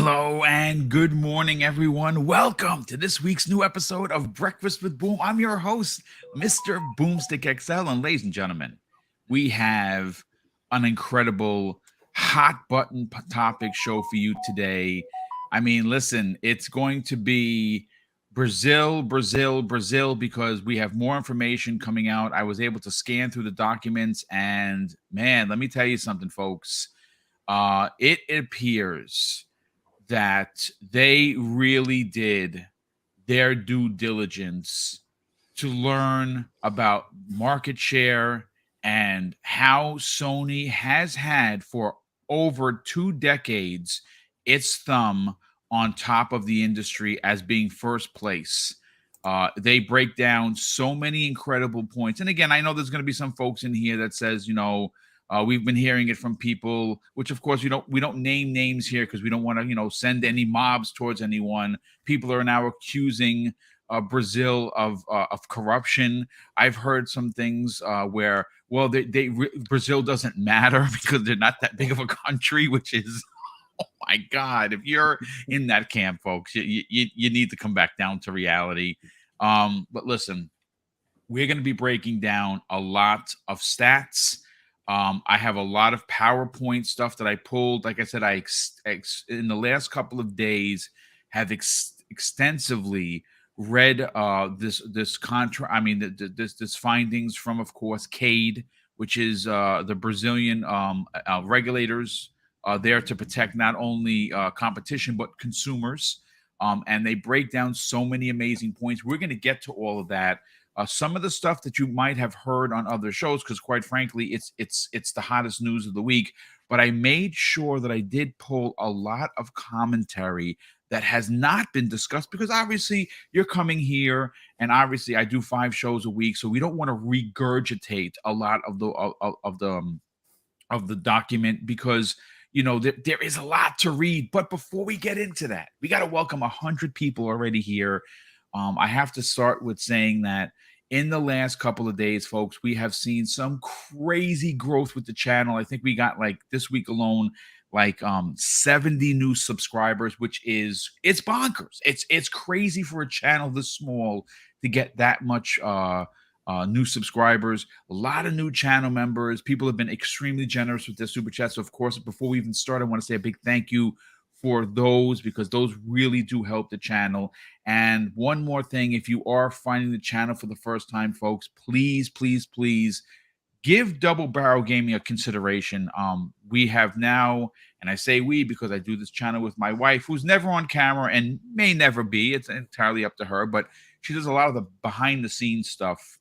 Hello and good morning, everyone. Welcome to this week's new episode of Breakfast with Boom. I'm your host, Mr. BoomStick XL. And ladies and gentlemen, we have an incredible hot button topic show for you today. I mean, listen, it's going to be Brazil, because we have more information coming out. I was able to scan through the documents, and man, let me tell you something, folks. It appears that they really did their due diligence to learn about market share and how Sony has had for over 2 decades its thumb on top of the industry as being first place. They break down so many incredible points. And again, I know there's going to be some folks in here that says, we've been hearing it from people, which of course we don't name names here because we don't want to, send any mobs towards anyone. People are now accusing Brazil of corruption. I've heard some things where, well, Brazil doesn't matter because they're not that big of a country, which is, oh my God, if you're in that camp, folks, you need to come back down to reality. But listen, we're going to be breaking down a lot of stats. I have a lot of PowerPoint stuff that I pulled. Like I said, in the last couple of days have extensively read this findings from, of course, CADE, which is the Brazilian regulators there to protect not only competition but consumers. And they break down so many amazing points. We're going to get to all of that. Some of the stuff that you might have heard on other shows, because quite frankly, it's the hottest news of the week. But I made sure that I did pull a lot of commentary that has not been discussed, because obviously you're coming here, and obviously I do 5 shows a week, so we don't want to regurgitate a lot of the document, because there is a lot to read. But before we get into that, we got to welcome 100 people already here. I have to start with saying that in the last couple of days, folks, we have seen some crazy growth with the channel. I think we got, like, this week alone, 70 new subscribers, it's bonkers. It's crazy for a channel this small to get that much new subscribers. A lot of new channel members. People have been extremely generous with their super chats. So, of course, before we even start, I want to say a big thank you for those, because those really do help the channel. And one more thing, if you are finding the channel for the first time, folks, please give Double Barrel Gaming a consideration. We have now, and I say we because I do this channel with my wife, who's never on camera and may never be. It's entirely up to her, but she does a lot of the behind the scenes stuff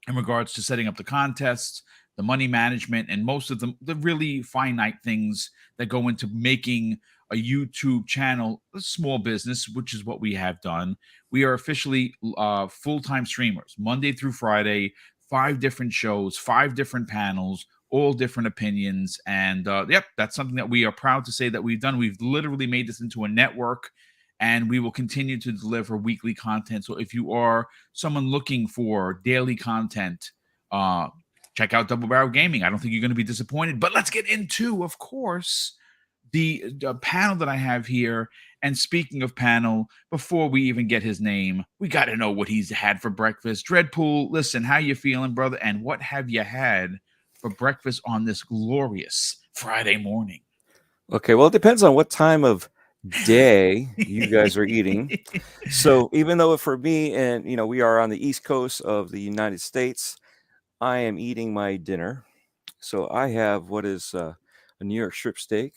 in regards to setting up the contests, the money management, and most of the really finite things that go into making a YouTube channel a small business, which is what we have done. We are officially full-time streamers, Monday through Friday, 5 different shows, 5 different panels, all different opinions. And that's something that we are proud to say that we've done. We've literally made this into a network, and we will continue to deliver weekly content. So if you are someone looking for daily content, check out Double Barrel Gaming. I don't think you're going to be disappointed. But let's get into, of course, the panel that I have here. And speaking of panel, before we even get his name, we got to know what he's had for breakfast. Dreadpool, listen, how you feeling, brother? And what have you had for breakfast on this glorious Friday morning? Okay, well, it depends on what time of day you guys are eating. So even though for me, and we are on the East Coast of the United States, I am eating my dinner. So I have what is a New York strip steak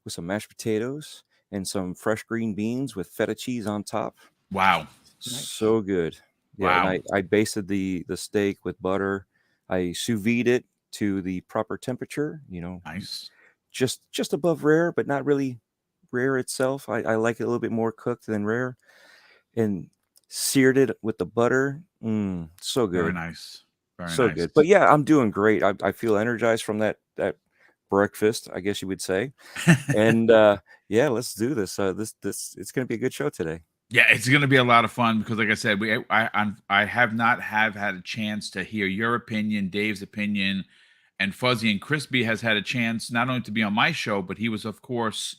with some mashed potatoes and some fresh green beans with feta cheese on top. Wow. So good. Wow. Yeah, and I basted the steak with butter. I sous vide it to the proper temperature, Nice. Just above rare, but not really rare itself. I like it a little bit more cooked than rare, and seared it with the butter. So good. Very nice. So good. But yeah, I'm doing great. I feel energized from that breakfast, I guess you would say. And yeah, let's do this. This it's going to be a good show today. Yeah, it's going to be a lot of fun because, like I said, I have not had a chance to hear your opinion, Dave's opinion, and Fuzzy and Crispy has had a chance not only to be on my show, but he was, of course,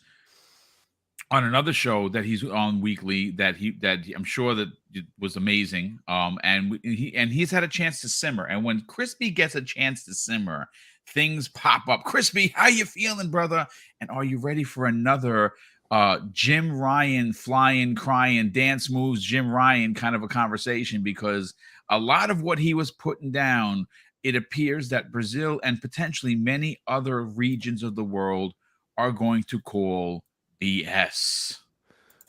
on another show that he's on weekly I'm sure that it was amazing. And he's had a chance to simmer. And when Crispy gets a chance to simmer, things pop up. Crispy, how you feeling, brother? And are you ready for another Jim Ryan flying, crying, dance moves, Jim Ryan kind of a conversation? Because a lot of what he was putting down, it appears that Brazil and potentially many other regions of the world are going to call BS.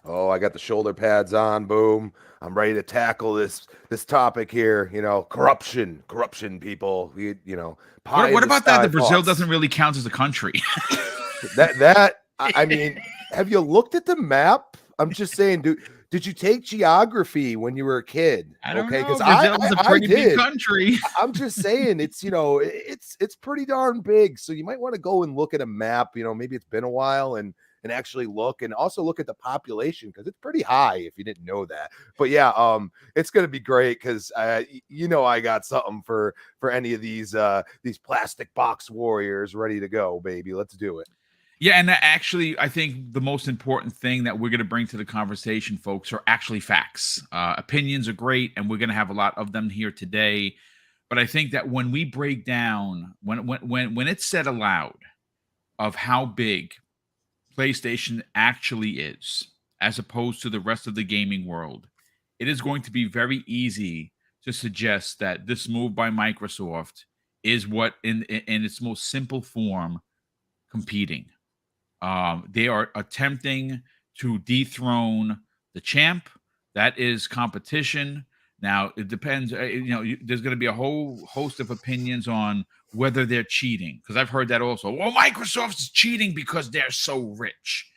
Oh, I got the shoulder pads on. Boom. I'm ready to tackle this topic here. Corruption, people. What about that? The Brazil doesn't really count as a country. I mean, have you looked at the map? I'm just saying, did you take geography when you were a kid? I don't know. Brazil is a pretty big country. I'm just saying, it's pretty darn big. So you might want to go and look at a map. Maybe it's been a while and actually look, and also look at the population, because it's pretty high if you didn't know that. But yeah, it's gonna be great, because I got something for any of these plastic box warriors ready to go, baby. Let's do it. Yeah, and actually, I think the most important thing that we're going to bring to the conversation, folks, are actually facts. Opinions are great, and we're going to have a lot of them here today. But I think that when we break down, when it's said aloud of how big PlayStation actually is, as opposed to the rest of the gaming world, it is going to be very easy to suggest that this move by Microsoft is what, in its most simple form, competing. They are attempting to dethrone the champ. That is competition. Now, it depends. There's going to be a whole host of opinions on whether they're cheating, because I've heard that also. Well, Microsoft is cheating because they're so rich.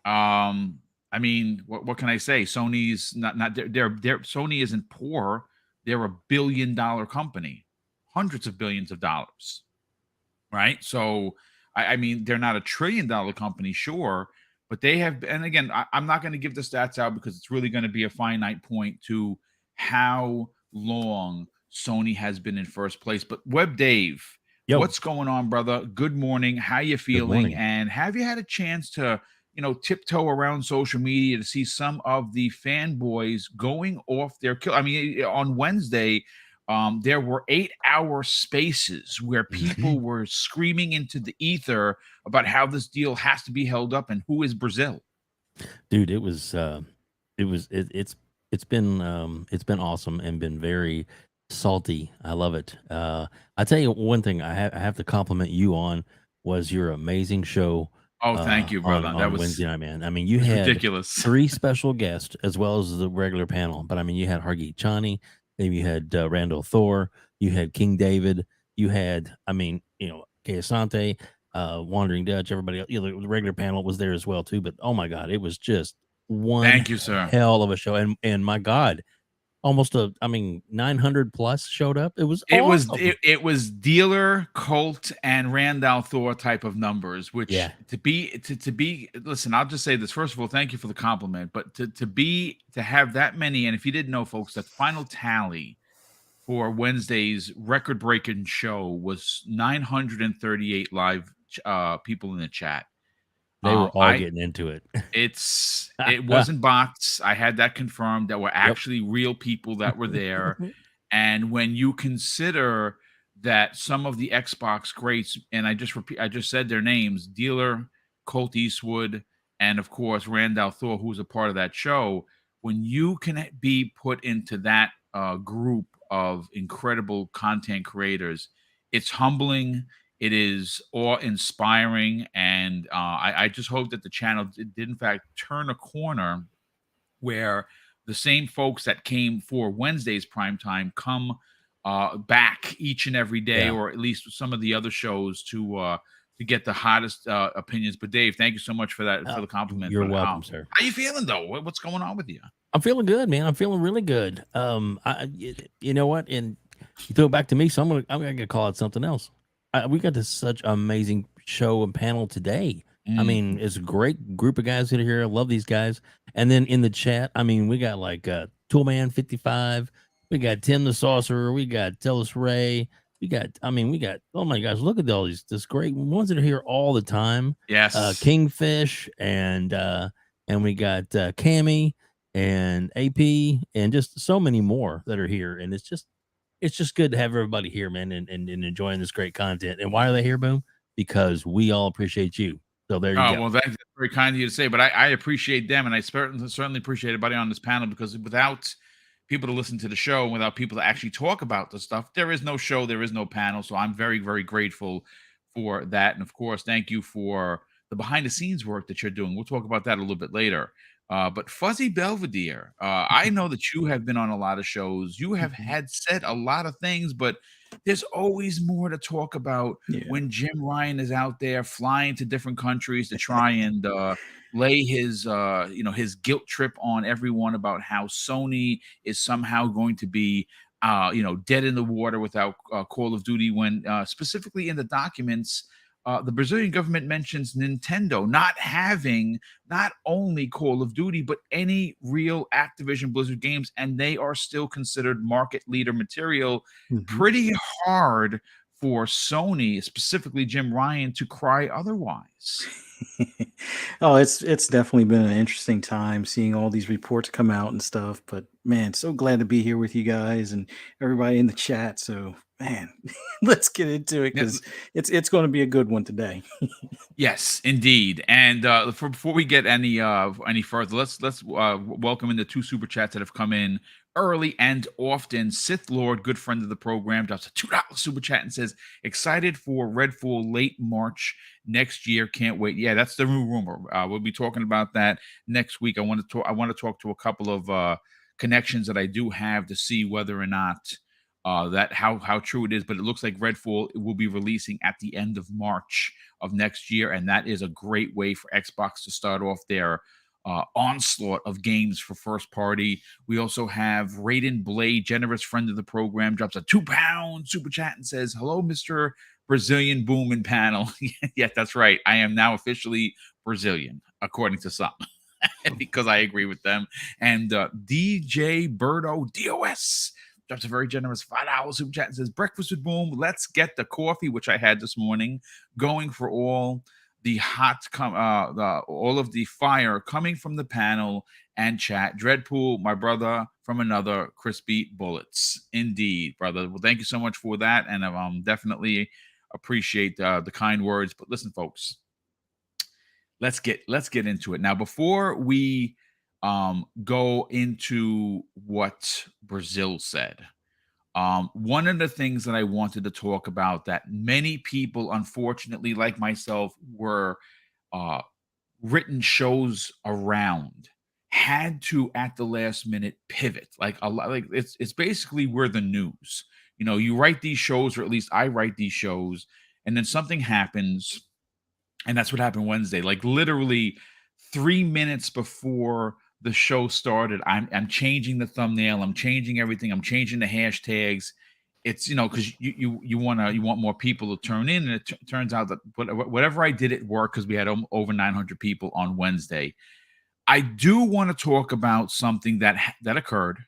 I mean, what can I say? Sony's not Sony isn't poor. They're $1 billion company, hundreds of billions of dollars, right? So, I mean, they're not $1 trillion company, sure, but they have. And again, I'm not going to give the stats out, because it's really going to be a finite point to how long Sony has been in first place. But Web Dave, what's going on, brother? Good morning. How you feeling? And have you had a chance to, tiptoe around social media to see some of the fanboys going off their kill? I mean, on Wednesday, there were 8-hour spaces where people were screaming into the ether about how this deal has to be held up and who is Brazil. Dude, it's been awesome and been very salty. I love it. I tell you one thing I have to compliment you on was your amazing show. Oh, thank you, brother. On that was Wednesday night, man. I mean, you had ridiculous. 3 special guests as well as the regular panel. But I mean, you had Hargeet Chani, then you had Randall Thor, you had King David, you had, Kay Asante, Wandering Dutch, everybody else. The regular panel was there as well too. But oh my God, it was just one thank you, sir. hell of a show. And my God, almost 900 plus showed up. It was awesome. It was Dealer, Colt, and Randall Thor type of numbers, which to be listen, I'll just say this. First of all, thank you for the compliment, but to have that many, and if you didn't know, folks, the final tally for Wednesday's record-breaking show was 938 live people in the chat. They were all getting into it. It wasn't bots. I had that confirmed. That were actually real people that were there. And when you consider that some of the Xbox greats, and I just said their names: Dealer, Colt Eastwood, and of course Randall Thor, who's a part of that show. When you can be put into that group of incredible content creators, it's humbling. It is awe-inspiring, and I just hope that the channel did in fact turn a corner where the same folks that came for Wednesday's primetime come back each and every day, or at least some of the other shows to get the hottest opinions. But Dave, thank you so much for that, for the compliment. You're welcome, sir. How you feeling though? What's going on with you? I'm feeling good, man. I'm feeling really good. You know what? And you throw it back to me, so I'm gonna call it something else. We got this such amazing show and panel today. I mean, it's a great group of guys that are here. I love these guys. And then in the chat, I mean, we got like Toolman 55, we got Tim the Sorcerer, we got Tellus Ray, We got, oh my gosh, look at all this great ones that are here all the time. Yes. Kingfish and we got Cammy and AP and just so many more that are here. And it's just good to have everybody here, man, and enjoying this great content. And why are they here, Boom? Because we all appreciate you. So there you Oh, go. well, that's very kind of you to say, but I appreciate them, and I certainly appreciate everybody on this panel, because without people to listen to the show and without people to actually talk about the stuff, there is no show, there is no panel. So I'm very, very grateful for that. And of course, thank you for the behind the scenes work that you're doing. We'll talk about that a little bit later. But Fuzzy Belvedere, I know that you have been on a lot of shows. You have had said a lot of things, but there's always more to talk about Yeah. when Jim Ryan is out there flying to different countries to try and lay his his guilt trip on everyone about how Sony is somehow going to be dead in the water without Call of Duty, when specifically in the documents the Brazilian government mentions Nintendo not having not only Call of Duty but any real Activision Blizzard games, and they are still considered market leader material. Pretty hard for Sony, specifically Jim Ryan, to cry otherwise. Oh, it's definitely been an interesting time seeing all these reports come out and stuff. But man, so glad to be here with you guys and everybody in the chat. So man, let's get into it, because it's going to be a good one today. Yes, indeed. And before we get any further, let's welcome in the two super chats that have come in early and often. Sith Lord, good friend of the program, drops a $2 super chat and says, "Excited for Redfall late March next year. Can't wait." Yeah, that's the new rumor. We'll be talking about that next week. I want to talk to a couple of connections that I do have to see whether or not that how true it is. But it looks like Redfall will be releasing at the end of March of next year, and that is a great way for Xbox to start off their onslaught of games for first party. We also have Raiden Blade, generous friend of the program, drops a £2 super chat and says, "Hello, Mr. Brazilian Boom and panel." Yes, that's right. I am now officially Brazilian, according to some, because I agree with them. And DJ Birdo DOS drops a very generous $5 super chat and says, "Breakfast with Boom. Let's get the coffee," which I had this morning, "going for all the all of the fire coming from the panel and chat. Dreadpool, my brother from another, crispy bullets." Indeed, brother. Well, thank you so much for that, and definitely appreciate the kind words. But listen, folks, let's get into it now. Before we go into what Brazil said, one of the things that I wanted to talk about that many people, unfortunately, like myself, were written shows around, had to at the last minute pivot. Like a lot, like it's basically we're the news. You write these shows, or at least I write these shows, and then something happens, and that's what happened Wednesday. Like literally 3 minutes before the show started, I'm changing the thumbnail, I'm changing everything, I'm changing the hashtags. It's because you want more people to turn in, and it turns out that whatever I did, it worked, because we had over 900 people on Wednesday. I do want to talk about something that occurred,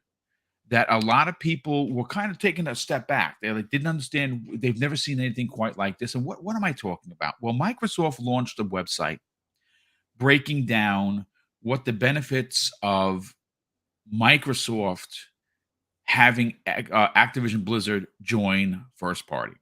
that a lot of people were kind of taking a step back. They didn't understand. They've never seen anything quite like this. And what am I talking about? Well, Microsoft launched a website breaking down what the benefits of Microsoft having Activision Blizzard join first party.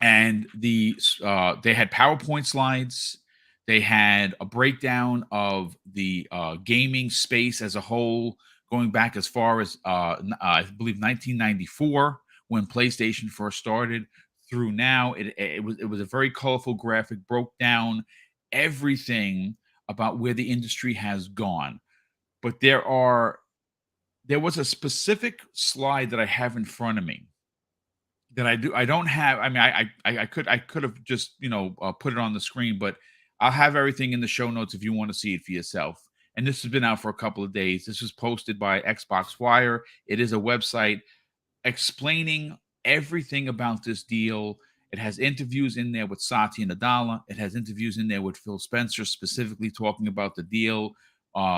And they had PowerPoint slides. They had a breakdown of the gaming space as a whole, going back as far as I believe 1994, when PlayStation first started, through now. It was a very colorful graphic, broke down everything about where the industry has gone. But there was a specific slide that I have in front of me that I don't have. I mean, I could have just put it on the screen, but I'll have everything in the show notes if you want to see it for yourself. And this has been out for a couple of days. This was posted by Xbox Wire. It is a website explaining everything about this deal. It has interviews in there with Satya Nadella. It has interviews in there with Phil Spencer, specifically talking about the deal,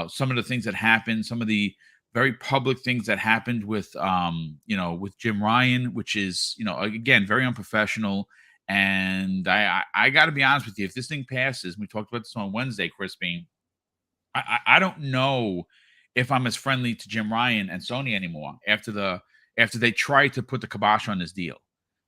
some of the things that happened, some of the very public things that happened with with Jim Ryan, which is, again, very unprofessional. And I got to be honest with you, if this thing passes, we talked about this on Wednesday, Crispy, I don't know if I'm as friendly to Jim Ryan and Sony anymore after they tried to put the kibosh on this deal.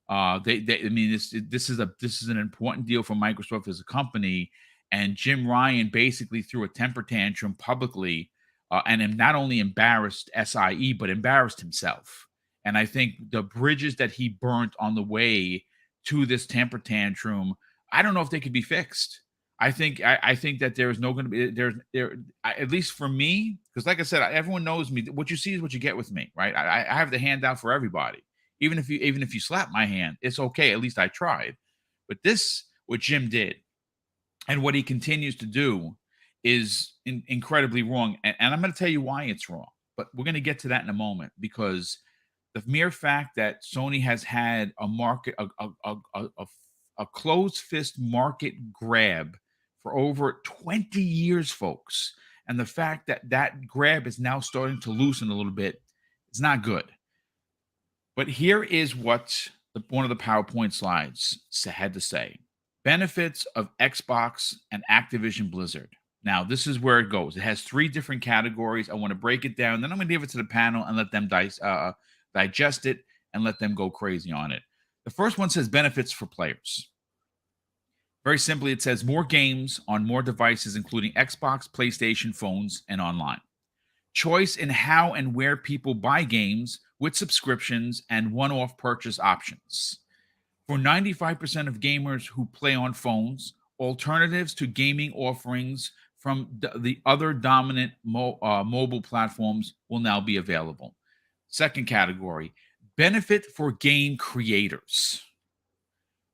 I mean, this is an important deal for Microsoft as a company, and Jim Ryan basically threw a temper tantrum publicly, and not only embarrassed SIE but embarrassed himself. And I think the bridges that he burnt on the way to this temper tantrum, I don't know if they could be fixed. I think that there is no going to be at least for me, because like I said, everyone knows me. What you see is what you get with me, right? I have the handout for everybody. Even if you slap my hand, it's okay. At least I tried. But what Jim did and what he continues to do is incredibly wrong. And I'm going to tell you why it's wrong. But we're going to get to that in a moment, because the mere fact that Sony has had a closed fist market grab for over 20 years, folks, and the fact that that grab is now starting to loosen a little bit, it's not good. But here is what one of the PowerPoint slides had to say. Benefits of Xbox and Activision Blizzard. Now, this is where it goes. It has 3 different categories. I want to break it down. Then I'm going to give it to the panel and let them digest it and let them go crazy on it. The first one says benefits for players. Very simply, it says more games on more devices, including Xbox, PlayStation, phones, and online. Choice in how and where people buy games with subscriptions and one-off purchase options. For 95% of gamers who play on phones, alternatives to gaming offerings from the other dominant mobile platforms will now be available. Second category, benefit for game creators.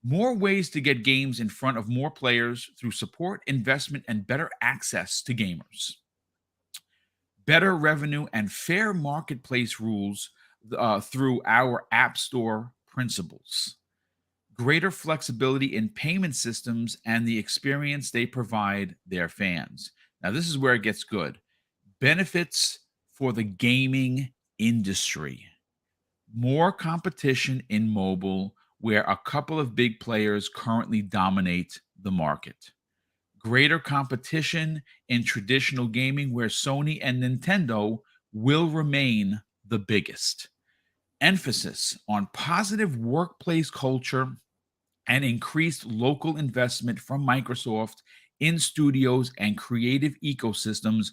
More ways to get games in front of more players through support, investment, and better access to gamers. Better revenue and fair marketplace rules through our App Store principles. Greater flexibility in payment systems and the experience they provide their fans. Now, this is where it gets good. Benefits for the gaming industry. More competition in mobile, where a couple of big players currently dominate the market. Greater competition in traditional gaming, where Sony and Nintendo will remain the biggest. Emphasis on positive workplace culture and increased local investment from Microsoft in studios and creative ecosystems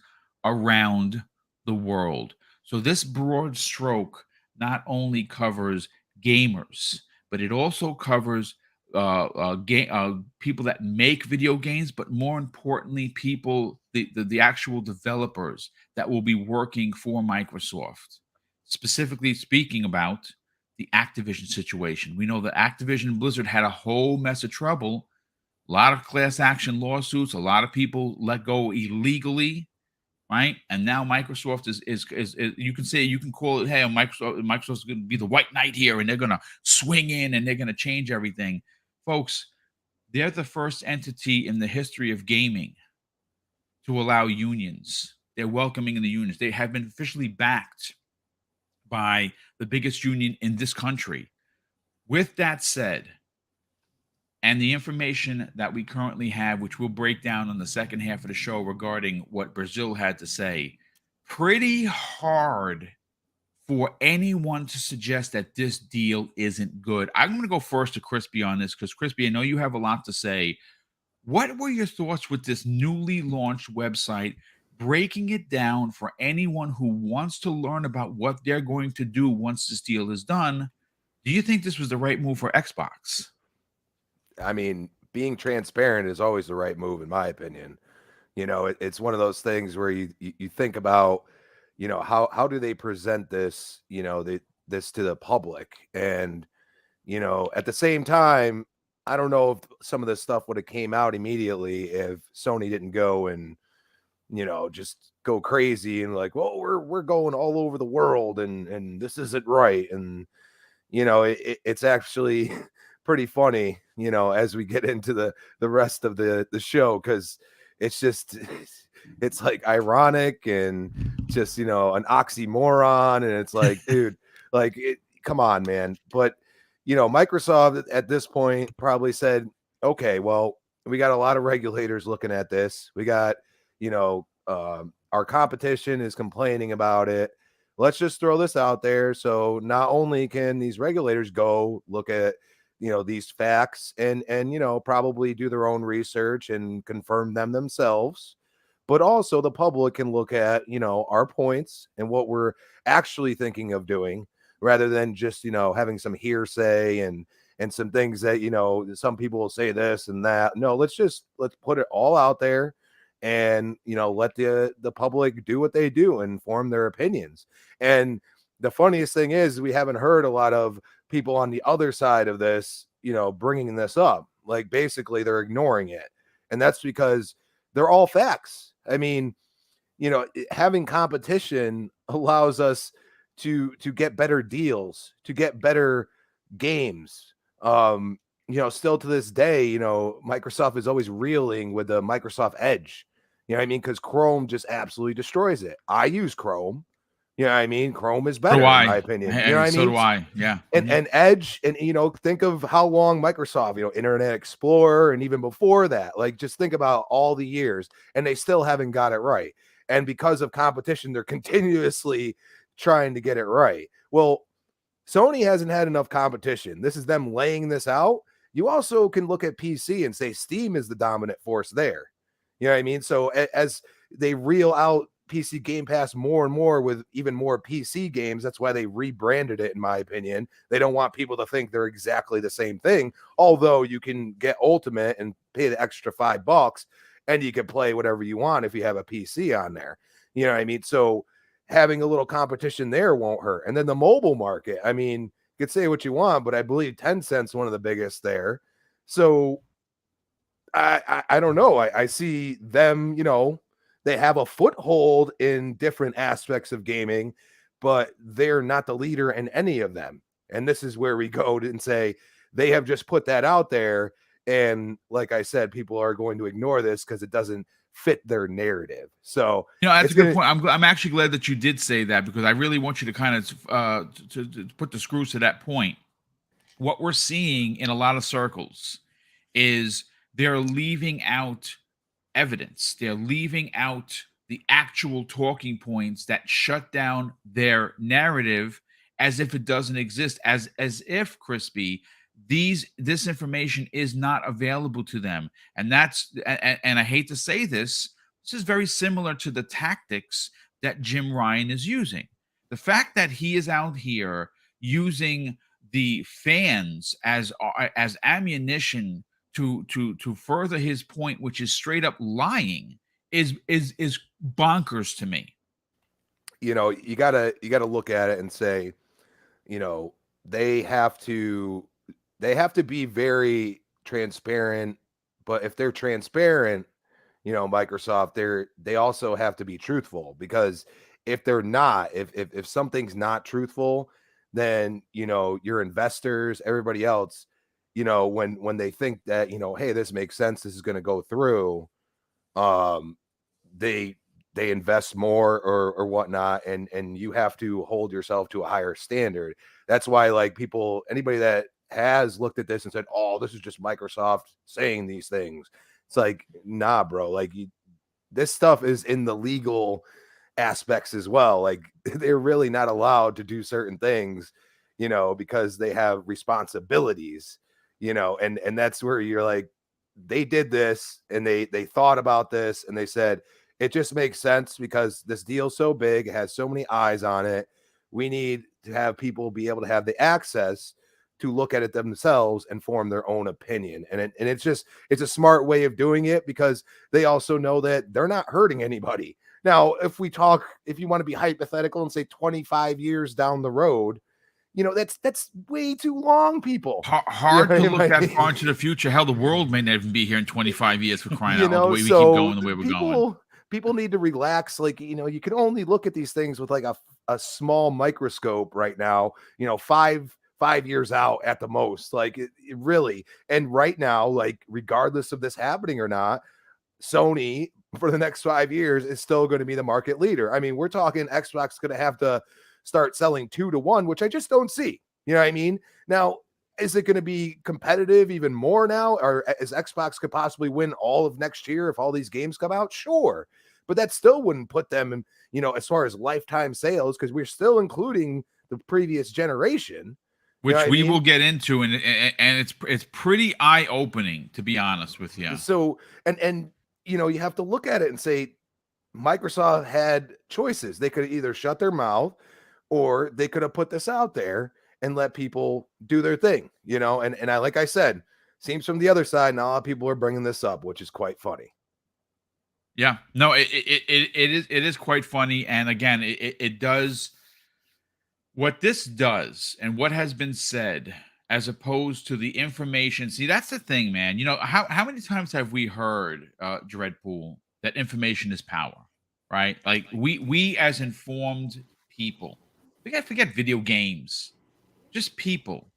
around the world. So this broad stroke not only covers gamers, but it also covers people that make video games, but more importantly, the actual developers that will be working for Microsoft. Specifically speaking about the Activision situation. We know that Activision and Blizzard had a whole mess of trouble, a lot of class action lawsuits, a lot of people let go illegally, right? And now Microsoft is you can call it, hey, Microsoft's going to be the white knight here, and they're going to swing in and they're going to change everything. Folks, they're the first entity in the history of gaming to allow unions. They're welcoming in the unions. They have been officially backed by the biggest union in this country. With that said, and the information that we currently have, which we'll break down on the second half of the show regarding what Brazil had to say, pretty hard for anyone to suggest that this deal isn't good. I'm going to go first to Crispy on this, because Crispy, I know you have a lot to say. What were your thoughts with this newly launched website, breaking it down for anyone who wants to learn about what they're going to do once this deal is done? Do you think this was the right move for Xbox? I mean, being transparent is always the right move, in my opinion. It's one of those things where you think about, how do they present this, this to the public? And, at the same time, I don't know if some of this stuff would have came out immediately if Sony didn't go and, just go crazy and like, well, we're going all over the world and this isn't right. And, it's actually pretty funny, as we get into the rest of the show, because it's just it's like ironic and just, you know, an oxymoron. And it's like, dude, like, come on, man. But, you know, Microsoft at this point probably said, okay, well, we got a lot of regulators looking at this. We got, you know, our competition is complaining about it. Let's just throw this out there. So not only can these regulators go look at, you know, these facts and, you know, probably do their own research and confirm them themselves, but also the public can look at, you know, our points and what we're actually thinking of doing, rather than just, you know, having some hearsay and some things that, you know, some people will say this and that. No, let's put it all out there and, you know, let the public do what they do and form their opinions. And the funniest thing is we haven't heard a lot of people on the other side of this, you know, bringing this up. Like, basically they're ignoring it. And that's because they're all facts. I mean, you know, having competition allows us to get better deals, to get better games. You know, still to this day, you know, Microsoft is always reeling with the Microsoft Edge. You know what I mean? Because Chrome just absolutely destroys it. I use Chrome. You know what I mean? Chrome is better, in my opinion. You know what I mean? So do I. Yeah. And Edge, and, you know, think of how long Microsoft, you know, Internet Explorer, and even before that, like, just think about all the years, and they still haven't got it right. And because of competition, they're continuously trying to get it right. Well, Sony hasn't had enough competition. This is them laying this out. You also can look at PC and say Steam is the dominant force there. You know what I mean? So as they reel out PC Game Pass more and more with even more PC games, that's why they rebranded it, in my opinion. They don't want people to think they're exactly the same thing, although you can get Ultimate and pay the extra $5 and you can play whatever you want if you have a PC on there. You know what I mean? So having a little competition there won't hurt. And then the mobile market, I mean, you could say what you want, but I believe Tencent's one of the biggest there. So I don't know. I see them, you know, they have a foothold in different aspects of gaming, but they're not the leader in any of them. And this is where we go and say they have just put that out there. And like I said, people are going to ignore this because it doesn't fit their narrative. So, you know, that's a good point. I'm actually glad that you did say that, because I really want you to kind of to put the screws to that point. What we're seeing in a lot of circles is they're leaving out evidence. They're leaving out the actual talking points that shut down their narrative as if it doesn't exist, as if, Crispy, this information is not available to them. And that's and I hate to say this is very similar to the tactics that Jim Ryan is using. The fact that he is out here using the fans as ammunition to further his point, which is straight up lying, is bonkers to me. You know, you gotta look at it and say, you know, they have to be very transparent. But if they're transparent, you know, Microsoft, they also have to be truthful, because if they're not, if something's not truthful, then, you know, your investors, everybody else, you know, when they think that, you know, hey, this makes sense, this is going to go through, they invest more or whatnot, and you have to hold yourself to a higher standard. That's why, like, anybody that has looked at this and said, oh, this is just Microsoft saying these things, it's like, nah, bro, like, this stuff is in the legal aspects as well. Like, they're really not allowed to do certain things, you know, because they have responsibilities, you know, and that's where you're like, they did this and they thought about this and they said, it just makes sense because this deal's so big, it has so many eyes on it. We need to have people be able to have the access to look at it themselves and form their own opinion. And it's a smart way of doing it, because they also know that they're not hurting anybody. Now, if you want to be hypothetical and say 25 years down the road, you know, that's way too long, people. Hard to look that far into the future. Hell, the world may not even be here in 25 years, for crying out loud, the way we keep going the way we're going. People need to relax. Like, you know, you can only look at these things with like a small microscope right now, you know, five years out at the most. Like, it really, and right now, like, regardless of this happening or not, Sony for the next 5 years is still going to be the market leader. I mean, we're talking Xbox going to have to start selling 2-to-1, which I just don't see. You know what I mean? Now, is it going to be competitive even more now? Or is Xbox could possibly win all of next year if all these games come out? Sure. But that still wouldn't put them in, as far as lifetime sales, because we're still including the previous generation. Which what I we mean? will get into, and it's pretty eye-opening, to be honest with you. So, and you have to look at it and say, Microsoft had choices. They could either shut their mouth or they could have put this out there and let people do their thing, and I, like I said, seems from the other side, now a lot of people are bringing this up, which is quite funny. Yeah, no, it is quite funny. And again, it does what this does and what has been said, as opposed to the information. See, that's the thing, man. How many times have we heard, Dreadpool, that information is power, right? Like we as informed people, we got to forget video games, just people.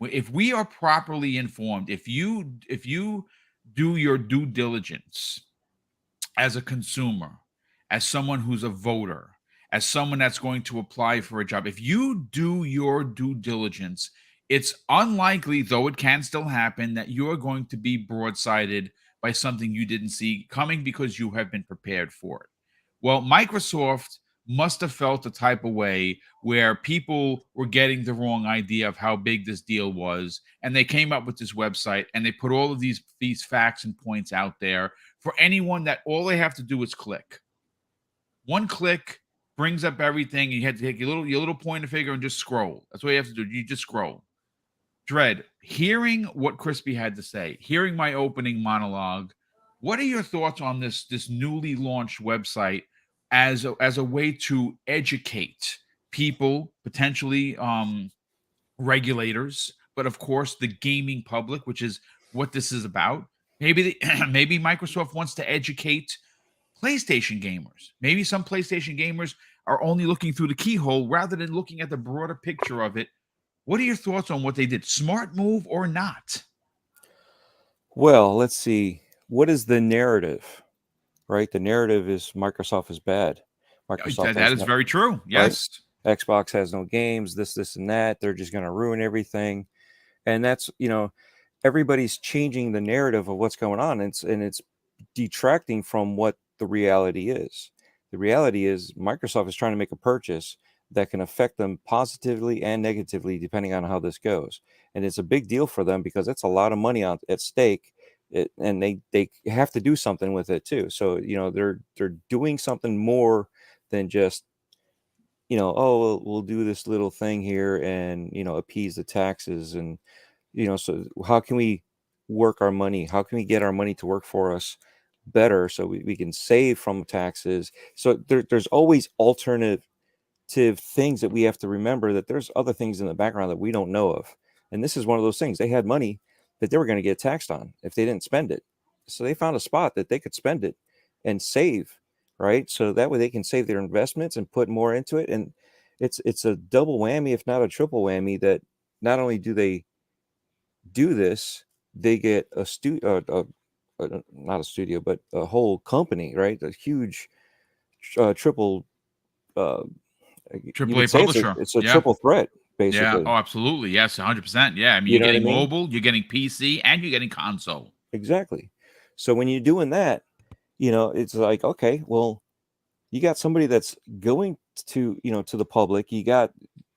If we are properly informed, if you do your due diligence as a consumer, as someone who's a voter, as someone that's going to apply for a job, if you do your due diligence, it's unlikely, though it can still happen, that you're going to be broadsided by something you didn't see coming because you have been prepared for it. Well, Microsoft must have felt the type of way where people were getting the wrong idea of how big this deal was, and they came up with this website and they put all of these facts and points out there for anyone that all they have to do is click. One click brings up everything. You had to take your little pointer finger and just scroll. That's what you have to do. You just scroll. Dread, hearing what Crispy had to say, hearing my opening monologue, what are your thoughts on this newly launched website as a way to educate people, potentially regulators, but of course the gaming public, which is what this is about? Maybe maybe Microsoft wants to educate PlayStation gamers. Maybe some PlayStation gamers are only looking through the keyhole rather than looking at the broader picture of it. What are your thoughts on what they did? Smart move or not? Well, let's see. What is the narrative? Right? The narrative is Microsoft is bad. Microsoft That is very true. Yes. Right? Xbox has no games, this, and that. They're just going to ruin everything. And that's, everybody's changing the narrative of what's going on. And it's detracting from what the reality is. The reality is Microsoft is trying to make a purchase that can affect them positively and negatively, depending on how this goes. And it's a big deal for them because it's a lot of money at stake. And they have to do something with it too. So, they're doing something more than just, oh, we'll do this little thing here and, appease the taxes. And, so how can we work our money? How can we get our money to work for us better so we can save from taxes? So there's always alternative things that we have to remember, that there's other things in the background that we don't know of. And this is one of those things. They had money that they were going to get taxed on if they didn't spend it. So they found a spot that they could spend it and save, right? So that way they can save their investments and put more into it. And it's a double whammy, if not a triple whammy, that not only do they do this, they get a not a studio, but a whole company, right? A huge triple AAA publisher. It's a triple threat, basically. Yeah. Oh, absolutely. Yes, 100%. Yeah. I mean, you're getting mobile, you're getting PC, and you're getting console. Exactly. So when you're doing that, it's like, okay, well, you got somebody that's going to, to the public. You got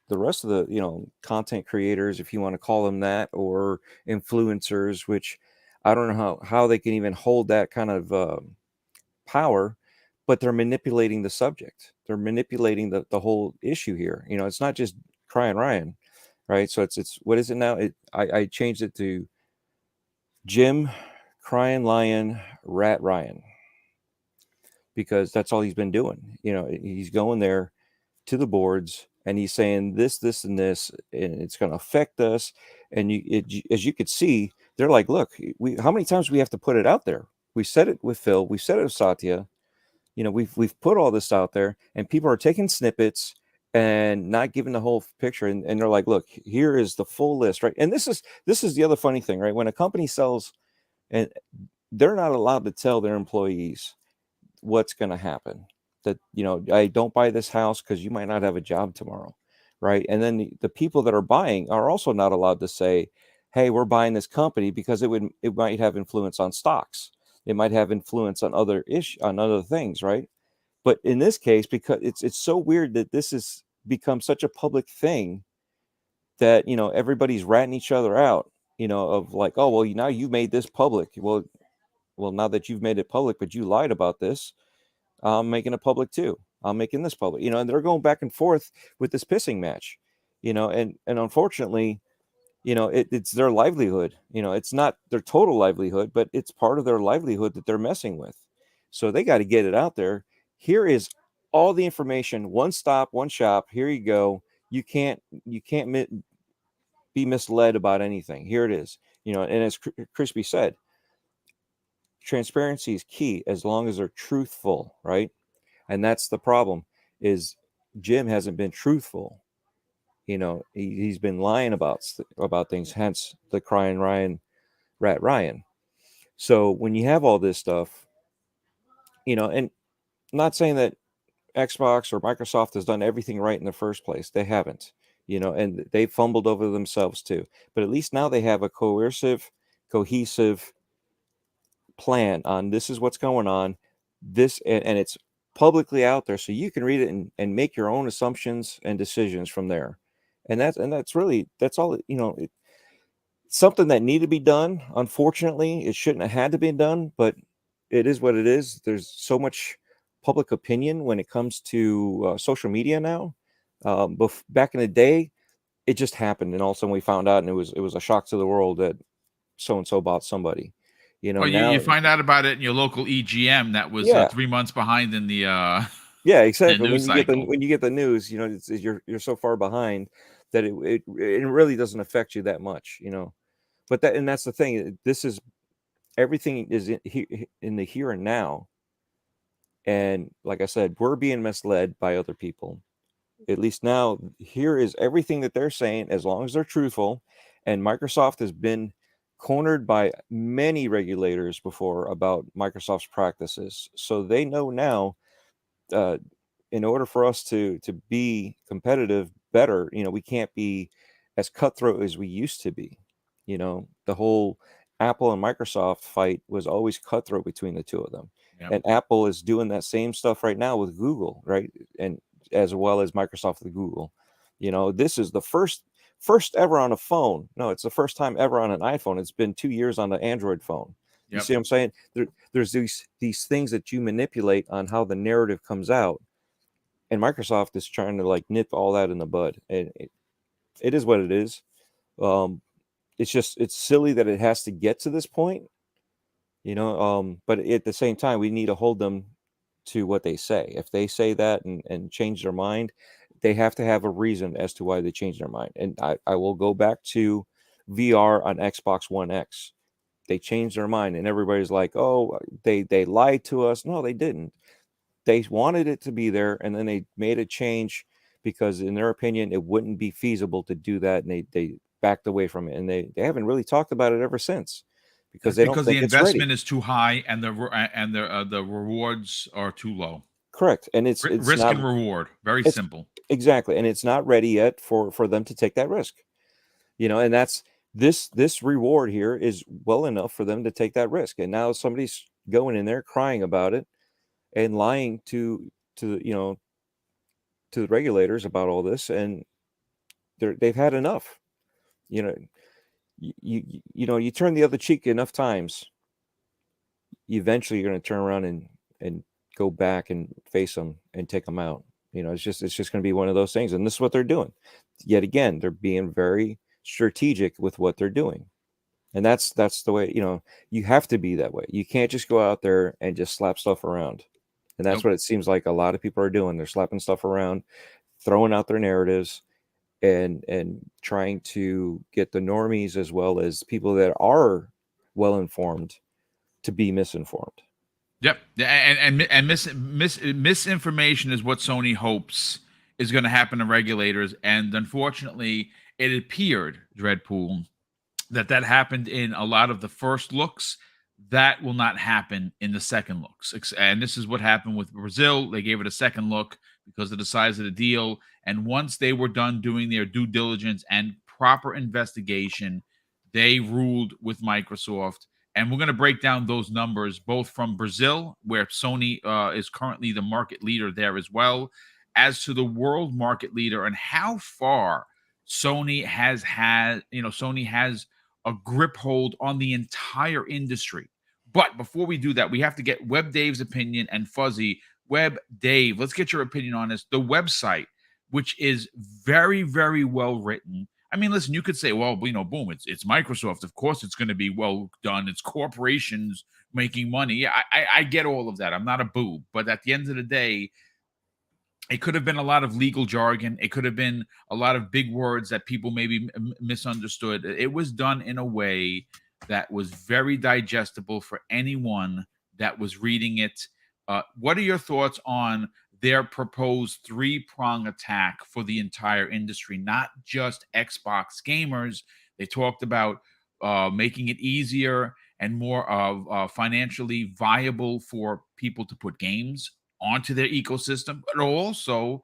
the rest of the, content creators, if you want to call them that, or influencers, which I don't know how they can even hold that kind of power, but they're manipulating the subject. They're manipulating the whole issue here. It's not just Crying Ryan, right? So it's what is it now? I changed it to Jim Crying Lion Rat Ryan, because that's all he's been doing. He's going there to the boards and he's saying this, and this, and it's going to affect us. And as you could see, they're like, look, how many times do we have to put it out there? We said it with Phil. We said it with Satya. We've put all this out there, and people are taking snippets and not giving the whole picture. And they're like, look, here is the full list, right? And this is the other funny thing, right? When a company sells, and they're not allowed to tell their employees what's going to happen. That, I don't buy this house because you might not have a job tomorrow, right? And then the people that are buying are also not allowed to say, hey, we're buying this company, because it might have influence on stocks. It might have influence on other things, right? But in this case, because it's so weird that this has become such a public thing that, everybody's ratting each other out, of like, oh, well, now you made this public. Well, now that you've made it public, but you lied about this, I'm making it public too. I'm making this public, and they're going back and forth with this pissing match, and unfortunately, it's their livelihood. It's not their total livelihood, but it's part of their livelihood that they're messing with. So they got to get it out there. Here is all the information, one stop, one shop. Here you go. You can't be misled about anything. Here it is. And as Crispy said, transparency is key as long as they're truthful, right? And that's the problem, is Jim hasn't been truthful. He's been lying about things, hence the crying rat Ryan. So when you have all this stuff, and I'm not saying that Xbox or Microsoft has done everything right in the first place. They haven't, and they fumbled over themselves too. But at least now they have a cohesive plan on this is what's going on. This, and it's publicly out there, so you can read it and make your own assumptions and decisions from there. And that's all. Something that needed to be done. Unfortunately, it shouldn't have had to be done, but it is what it is. There's so much public opinion when it comes to social media now. Back in the day, it just happened, and all of a sudden we found out, and it was a shock to the world that so and so bought somebody. Now you find out about it in your local EGM that was 3 months behind in the yeah, exactly. the news when you get the news, you're so far behind that it really doesn't affect you that much, But that's the thing. This is everything is in the here and now. And like I said, we're being misled by other people. At least now, here is everything that they're saying, as long as they're truthful. And Microsoft has been cornered by many regulators before about Microsoft's practices. So they know now, in order for us to be competitive better, we can't be as cutthroat as we used to be. The whole Apple and Microsoft fight was always cutthroat between the two of them. Yep. And Apple is doing that same stuff right now with Google, right? And as well as Microsoft with Google. This is the first ever on a phone. No, it's the first time ever on an iPhone. It's been 2 years on the Android phone. You see what I'm saying? There's these things that you manipulate on how the narrative comes out. And Microsoft is trying to nip all that in the bud. And it is what it is. It's silly that it has to get to this point, but at the same time, we need to hold them to what they say. If they say that and change their mind, they have to have a reason as to why they changed their mind. And I will go back to VR on Xbox One X. They changed their mind, and everybody's like, oh, they lied to us. No, they didn't. They wanted it to be there, and then they made a change because, in their opinion, it wouldn't be feasible to do that, and they backed away from it. And they haven't really talked about it ever since. Because they don't think the investment is too high and the rewards are too low. Correct, and it's risk not, and reward, very simple. Exactly, and it's not ready yet for them to take that risk. And that's this reward here is well enough for them to take that risk. And now somebody's going in there crying about it and lying to the regulators about all this, and they've had enough. You turn the other cheek enough times, eventually you're going to turn around and go back and face them and take them out. It's just going to be one of those things. And this is what they're doing. Yet again, they're being very strategic with what they're doing. And that's the way, you have to be that way. You can't just go out there and just slap stuff around. And that's what it seems like a lot of people are doing. They're slapping stuff around, throwing out their narratives, and trying to get the normies as well as people that are well informed to be misinformed. Yep, and misinformation is what Sony hopes is going to happen to regulators, and unfortunately, it appeared, Dreadpool, that happened in a lot of the first looks that will not happen in the second looks. And this is what happened with Brazil. They gave it a second look because of the size of the deal. And once they were done doing their due diligence and proper investigation, they ruled with Microsoft. And we're going to break down those numbers both from Brazil, where Sony is currently the market leader there as well, as to the world market leader and how far Sony has had, Sony has a grip hold on the entire industry. But before we do that, we have to get Web Dave's opinion and Fuzzy. Web Dave, let's get your opinion on this. The website, which is very, very well written. I mean, listen, you could say, well, boom, it's Microsoft. Of course, it's going to be well done. It's corporations making money. Yeah, I get all of that. I'm not a boob. But at the end of the day, it could have been a lot of legal jargon. It could have been a lot of big words that people maybe misunderstood. It was done in a way that was very digestible for anyone that was reading it. What are your thoughts on their proposed three-prong attack for the entire industry, not just Xbox gamers? They talked about making it easier and more financially viable for people to put games onto their ecosystem, but also,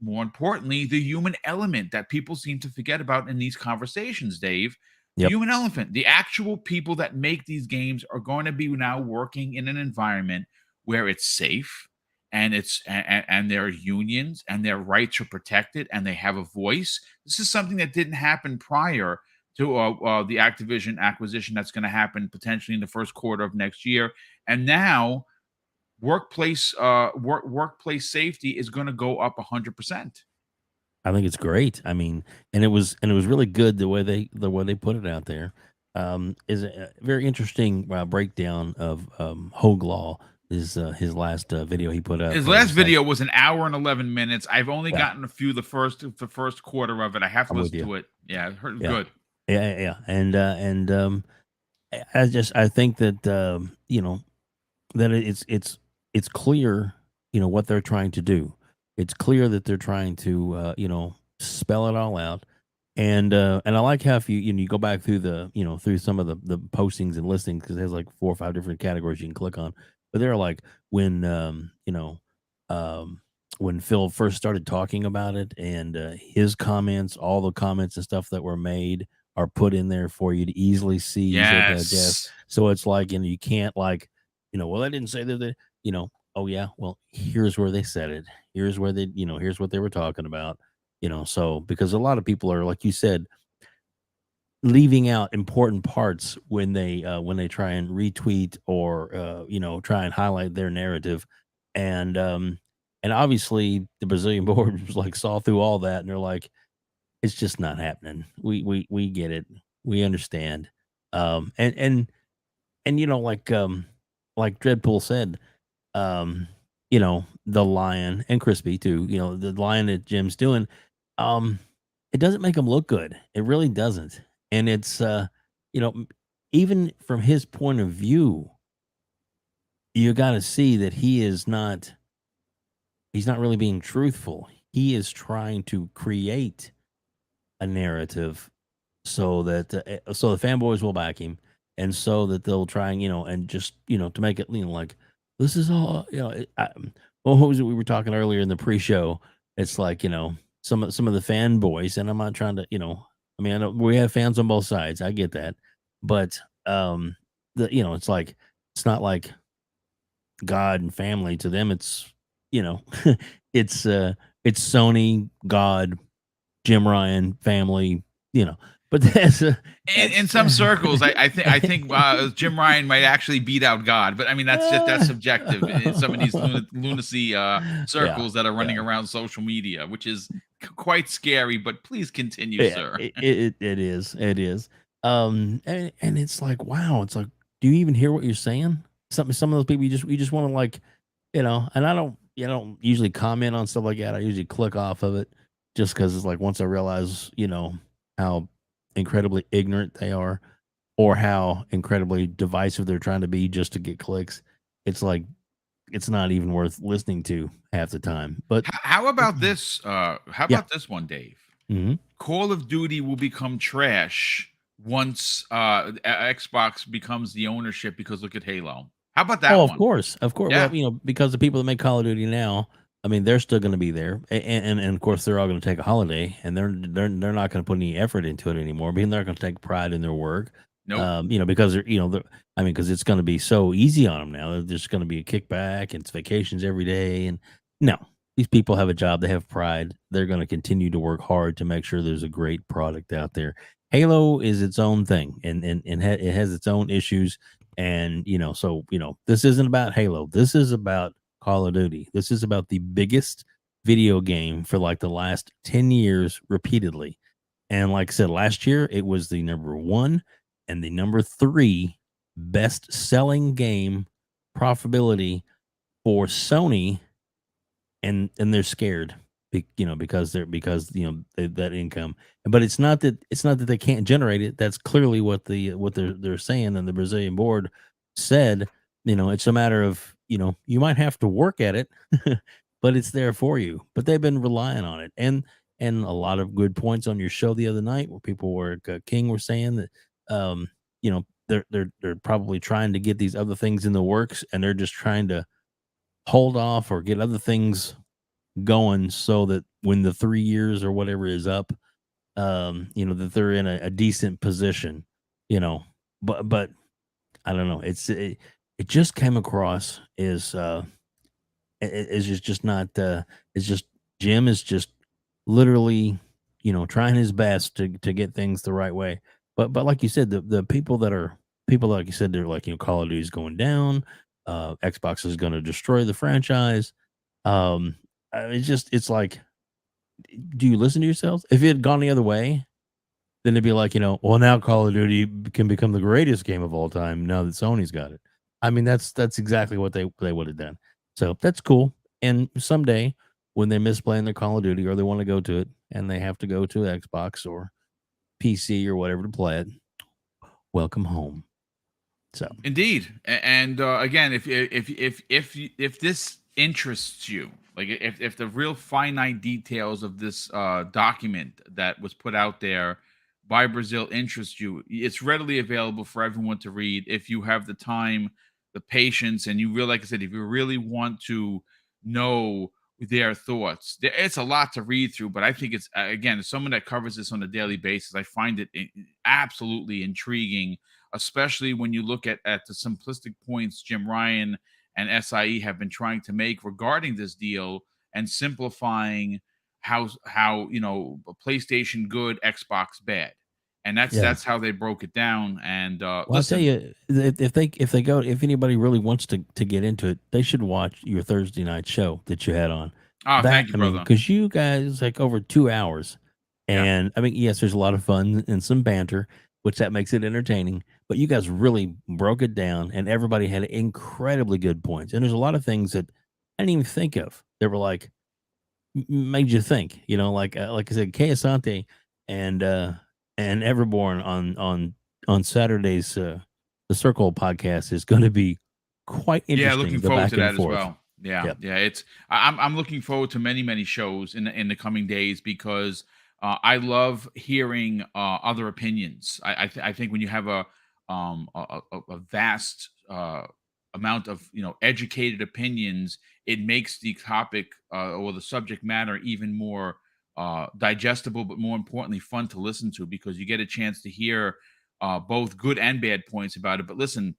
more importantly, the human element that people seem to forget about in these conversations, Dave. The human element, the actual people that make these games are going to be now working in an environment where it's safe and and there are unions and their rights are protected and they have a voice. This is something that didn't happen prior to the Activision acquisition that's going to happen potentially in the first quarter of next year. And now workplace safety is going to go up 100%. I think it's great. I mean, and it was really good the way they put it out there. Is a very interesting breakdown of Hogue Law. Is his last video he put up. His last video was an hour and 11 minutes. I've only Yeah. gotten a few the first quarter of it. I have to listen to it. Yeah, good. Yeah. And I think that that it's clear, what they're trying to do. It's clear that they're trying to spell it all out. And I like how if you go back through through some of the postings and listings, because there's like 4 or 5 different categories you can click on. But they're like when Phil first started talking about it, and his comments, all the comments and stuff that were made are put in there for you to easily see. Yes. So it's like, you can't like, well, I didn't say that, oh yeah, well, here's where they said it. Here's where they, here's what they were talking about, so because a lot of people are, like you said, leaving out important parts when they try and retweet or try and highlight their narrative. And obviously the Brazilian board was like, saw through all that, and they're like, it's just not happening. We get it. We understand. And like Dreadpool said, the lion, and Crispy too, the lion that Jim's doing, it doesn't make him look good. It really doesn't. And it's even from his point of view, you got to see that he's not really being truthful. He is trying to create a narrative so that the fanboys will back him, and so that they'll try and and just to make it like, this is all what was it we were talking earlier in the pre-show? It's like some of the fanboys, and I'm not trying to I mean, I know we have fans on both sides. I get that, but it's like, it's not like God and family to them. It's it's Sony, God, Jim Ryan, family. But in some circles, I think Jim Ryan might actually beat out God, but I mean that's subjective in some of these lunacy circles that are running around social media, which is quite scary. But please continue, sir. It is. And it's like, wow. It's like, do you even hear what you're saying? Some of those people you just want to like, and I don't usually comment on stuff like that. I usually click off of it just because it's like, once I realize how incredibly ignorant they are, or how incredibly divisive they're trying to be just to get clicks, it's like, it's not even worth listening to half the time. But how about this? How about this one, Dave? Mm-hmm. Call of Duty will become trash once Xbox becomes the ownership, because look at Halo. How about Oh, that of one? course, of course. Yeah. Well, because the people that make Call of Duty now, I mean, they're still going to be there, and of course, they're all going to take a holiday, and they're not going to put any effort into it anymore. Being they're going to take pride in their work, Nope. because I mean, because it's going to be so easy on them now. There's going to be a kickback and it's vacations every day, and no, these people have a job, they have pride. They're going to continue to work hard to make sure there's a great product out there. Halo is its own thing, and it has its own issues, and so this isn't about Halo. This is about Call of Duty. This is about the biggest video game for like the last 10 years repeatedly. And like I said, last year it was the number 1 and the number 3 best selling game profitability for Sony, and they're scared, because that income. But it's not that they can't generate it. That's clearly what they're saying, and the Brazilian board said, it's a matter of, you might have to work at it, but it's there for you. But they've been relying on it, and a lot of good points on your show the other night where people were King were saying that, they're probably trying to get these other things in the works, and they're just trying to hold off or get other things going so that when the 3 years or whatever is up, that they're in a decent position, you know. But I don't know. It just came across as is just not it's just Jim is just literally, trying his best to get things the right way. But like you said, the people like you said, they're like, Call of Duty is going down, Xbox is going to destroy the franchise. Um, it's like, do you listen to yourselves? If it had gone the other way, then it'd be like, well, now Call of Duty can become the greatest game of all time now that Sony's got it. I mean, that's exactly what they would have done. So that's cool. And someday when they miss playing their Call of Duty or they want to go to it and they have to go to Xbox or PC or whatever to play it, welcome home. So Indeed, and again, if this interests you, like if the real finite details of this document that was put out there by Brazil interest you, it's readily available for everyone to read. If you have the time, the patience, and you really, like I said, if you really want to know their thoughts, it's a lot to read through. But I think it's again, as someone that covers this on a daily basis, I find it absolutely intriguing, especially when you look at the simplistic points Jim Ryan and SIE have been trying to make regarding this deal and simplifying how PlayStation good, Xbox bad. And yeah. that's how they broke it down. And Well, listen, I'll tell you, if anybody really wants to get into it, they should watch your Thursday night show that you had on. oh, thank you, I mean, brother. because you guys like over 2 hours, Yeah. and I mean, yes, there's a lot of fun and some banter, which that makes it entertaining. But you guys really broke it down, and everybody had incredibly good points. And there's a lot of things that I didn't even think of that were like made you think. Like I said, K.A.D.E and Everborn on Saturdays, the Circle podcast is going to be quite Yeah, interesting. looking The forward back to and that as forth. well. Yeah, Yep. yeah. I'm looking forward to many shows in the coming days because I love hearing other opinions. I think when you have a vast amount of educated opinions, it makes the topic or the subject matter even more digestible, but more importantly, fun to listen to because you get a chance to hear both good and bad points about it. But listen,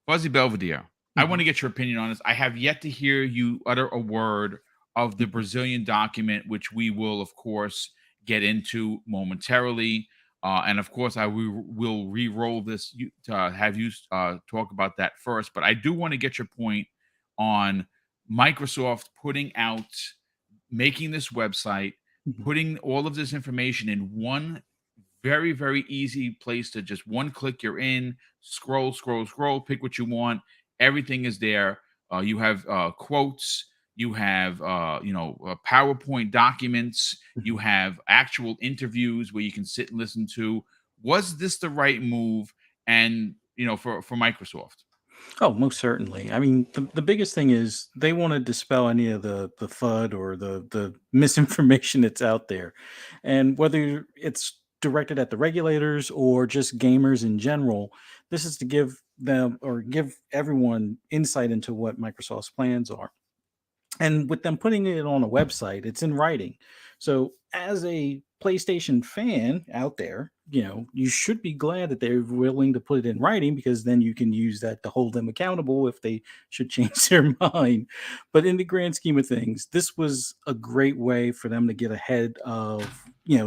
Fuzzy Belvedere, I want to get your opinion on this. I have yet to hear you utter a word of the Brazilian document, which we will, of course, get into momentarily. And of course, will re-roll this to have you talk about that first. But I do want to get your point on Microsoft making this website, putting all of this information in one very, very easy place to just one click. You're in, scroll, pick what you want. Everything is there. You have quotes. You have PowerPoint documents. You have actual interviews where you can sit and listen to. Was this the right move? And for Microsoft. Oh, most certainly. I mean, the biggest thing is they want to dispel any of the FUD or the misinformation that's out there, and whether it's directed at the regulators or just gamers in general. This is to give them or give everyone insight into what Microsoft's plans are. And with them putting it on a website, it's in writing. So as a PlayStation fan out there, you should be glad that they're willing to put it in writing, because then you can use that to hold them accountable if they should change their mind. But in the grand scheme of things, this was a great way for them to get ahead of,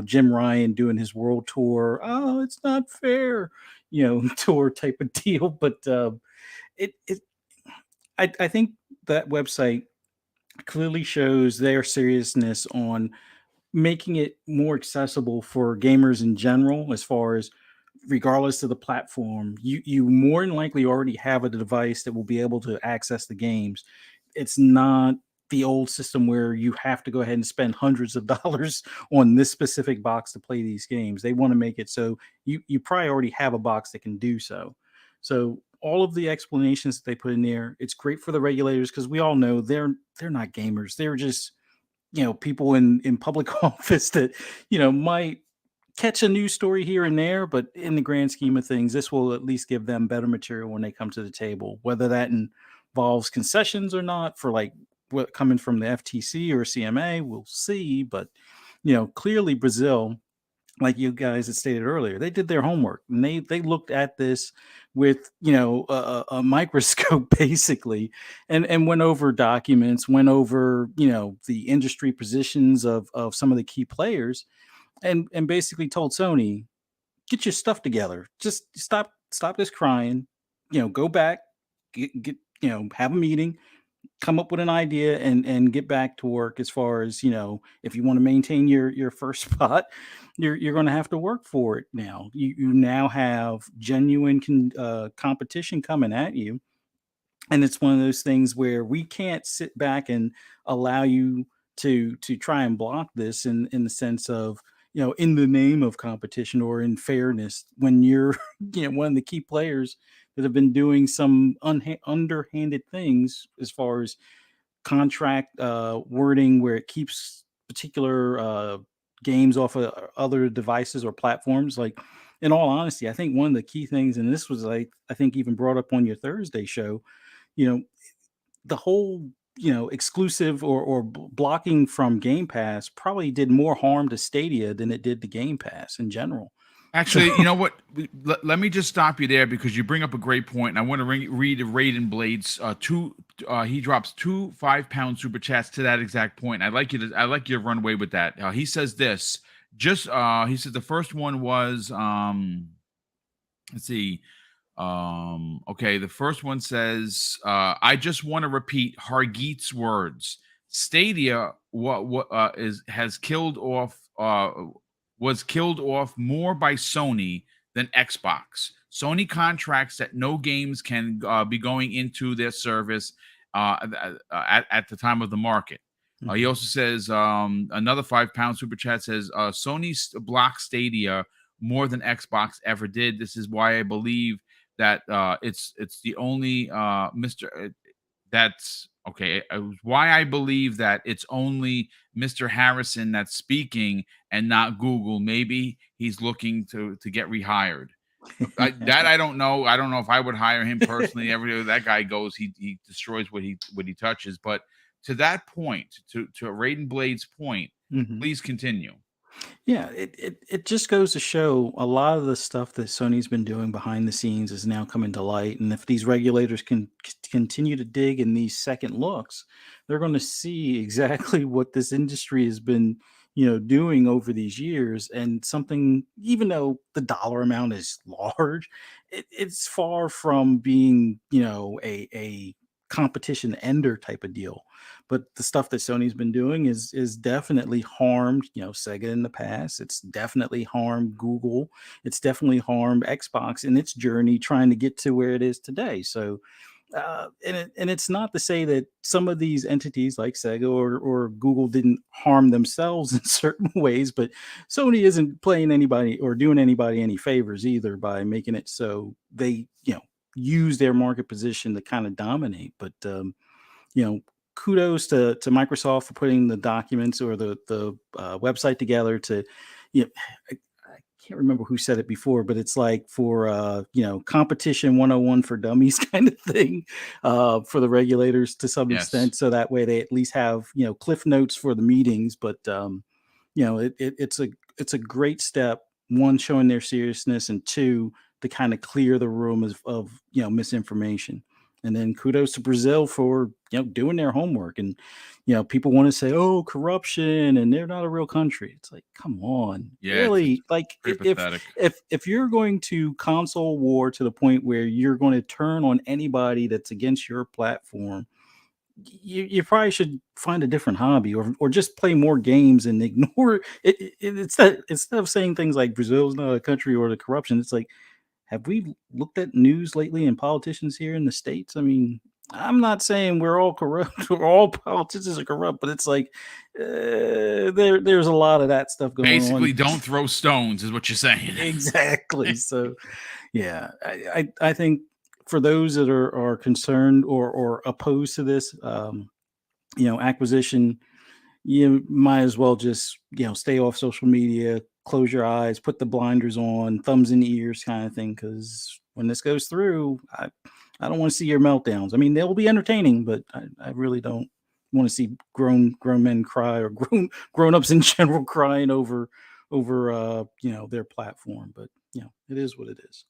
Jim Ryan doing his world tour. Oh, it's not fair, tour type of deal. But it I think that website clearly shows their seriousness on making it more accessible for gamers in general, as far as regardless of the platform, you more than likely already have a device that will be able to access the games. It's not the old system where you have to go ahead and spend hundreds of dollars on this specific box to play these games. They want to make it so you probably already have a box that can do so. So all of the explanations that they put in there, it's great for the regulators, because we all know they're not gamers. They're just people in public office that might catch a news story here and there, but in the grand scheme of things, this will at least give them better material when they come to the table, whether that involves concessions or not for like what coming from the FTC or CMA, we'll see. But clearly Brazil, like you guys had stated earlier, they did their homework, and they looked at this with a microscope basically, and went over documents, went over the industry positions of some of the key players, and basically told Sony, get your stuff together, just stop this crying, go back, get have a meeting, come up with an idea, and get back to work. As far as if you want to maintain your first spot, you're going to have to work for it. Now you now have genuine competition coming at you, and it's one of those things where we can't sit back and allow you to try and block this in the sense of in the name of competition or in fairness, when you're one of the key players that have been doing some underhanded things as far as contract wording, where it keeps particular games off of other devices or platforms. Like, in all honesty, I think one of the key things, and this was like I think even brought up on your Thursday show, you know the whole exclusive or blocking from Game Pass probably did more harm to Stadia than it did to Game Pass in general. Actually, you know what? Let me just stop you there, because you bring up a great point, and I want to read Raiden Blades. He drops 2 5-pound super chats to that exact point. I'd like you to run away with that. He says this. He said the first one was let's see. Okay, the first one says, I just want to repeat Hargeet's words. Stadia has killed off was killed off more by Sony than Xbox. Sony contracts that no games can be going into their service at the time of the market. He also says, another 5-pound super chat says, Sony blocked Stadia more than Xbox ever did. This is why I believe that it's the only that's okay. Why I believe that it's only Mr. Harrison that's speaking and not Google. Maybe he's looking to get rehired. That I don't know. I don't know if I would hire him personally. Everywhere that guy goes, he destroys what he touches. But to that point, to Raiden Blade's point, please continue. Yeah, it just goes to show a lot of the stuff that Sony's been doing behind the scenes is now coming to light. And if these regulators can continue to dig in these second looks, they're going to see exactly what this industry has been, doing over these years. And something, even though the dollar amount is large, it's far from being, a competition ender type of deal. But the stuff that Sony's been doing is definitely harmed, Sega in the past. It's definitely harmed Google. It's definitely harmed Xbox in its journey trying to get to where it is today. So, and it's not to say that some of these entities like Sega or Google didn't harm themselves in certain ways, but Sony isn't playing anybody or doing anybody any favors either by making it so they, use their market position to kind of dominate. But kudos to Microsoft for putting the documents or the website together to, I can't remember who said it before, but it's like for competition 101 for dummies kind of thing for the regulators to some Yes. extent. So that way they at least have cliff notes for the meetings. But it's a great step. One, showing their seriousness, and two, to kind of clear the room of misinformation. And then kudos to Brazil for doing their homework. And people want to say, "Oh, corruption," and they're not a real country. It's like, come on, Yeah, really? Like, pretty pathetic. if you're going to console war to the point where you're going to turn on anybody that's against your platform, you probably should find a different hobby, or just play more games and ignore it. Instead of saying things like Brazil's not a country or the corruption, it's like, have we looked at news lately and politicians here in the States? I mean, I'm not saying we're all corrupt or all politicians are corrupt, but it's like there's a lot of that stuff going Basically, on. don't throw stones is what you're saying. Exactly. So, yeah, I think for those that are concerned or opposed to this, acquisition, you might as well just stay off social media, close your eyes, put the blinders on, thumbs in ears kind of thing, because when this goes through, I don't want to see your meltdowns. I mean, they'll be entertaining, but I really don't want to see grown men cry, or grown-ups in general crying over their platform. But it is what it is.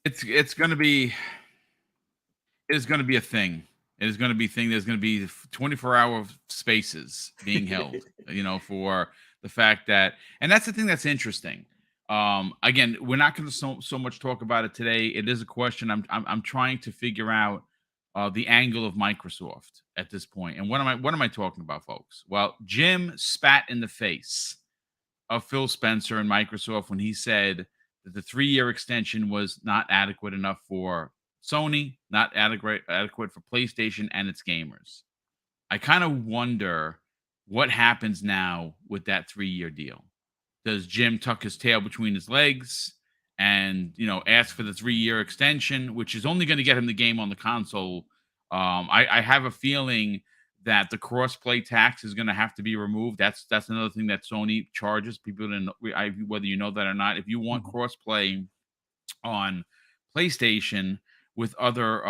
It's going to be a thing. It is going to be a thing. There's going to be 24-hour spaces being held, for the fact that, and that's the thing that's interesting. Again, we're not going to so much talk about it today. It is a question I'm trying to figure out the angle of Microsoft at this point. And what am I talking about, folks? Well, Jim spat in the face of Phil Spencer and Microsoft when he said that the 3-year extension was not adequate enough for Sony, not adequate for PlayStation and its gamers. I kind of wonder what happens now with that 3-year deal. Does Jim tuck his tail between his legs and ask for the 3-year extension, which is only going to get him the game on the console? I have a feeling that the cross-play tax is going to have to be removed. That's another thing that Sony charges people, whether you know that or not. If you want cross-play on PlayStation with other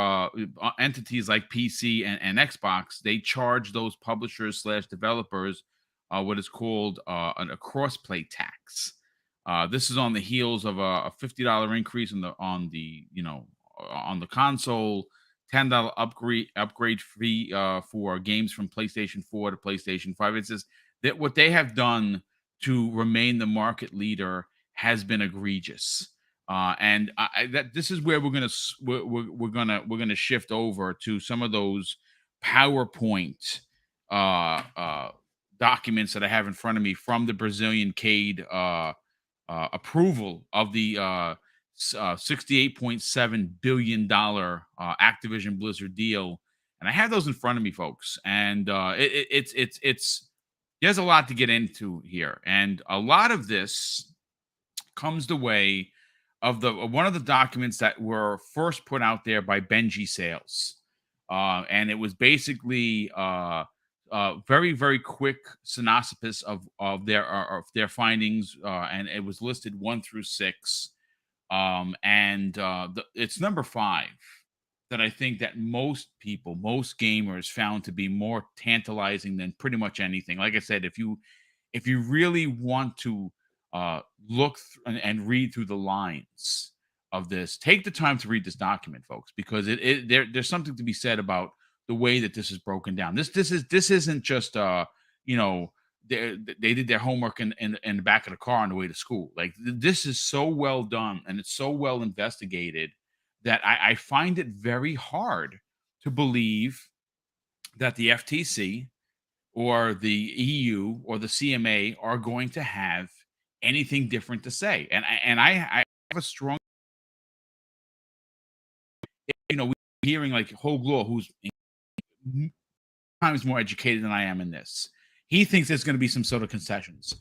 entities like PC and Xbox, they charge those publishers / developers what is called a cross-play tax. This is on the heels of a $50 increase on the console, $10 upgrade fee for games from PlayStation 4 to PlayStation 5. It says that what they have done to remain the market leader has been egregious. And that this is where we're gonna shift over to some of those PowerPoint documents that I have in front of me from the Brazilian CADE approval of the $68.7 billion Activision Blizzard deal, and I have those in front of me, folks. And it's there's a lot to get into here, and a lot of this comes the way of one of the documents that were first put out there by Benji Sales, and it was basically very, very quick synopsis of their findings, and it was listed 1 through 6, and it's number 5 that I think that most gamers found to be more tantalizing than pretty much anything. Like I said, if you really want to look and read through the lines of this, take the time to read this document, folks, because there's something to be said about the way that this is broken down. This isn't just they did their homework in the back of the car on the way to school. Like, this is so well done and it's so well investigated that I find it very hard to believe that the FTC or the EU or the CMA are going to have anything different to say. And I have a strong, we're hearing like Hoglaw, who's times more educated than I am in this. He thinks there's going to be some sort of concessions.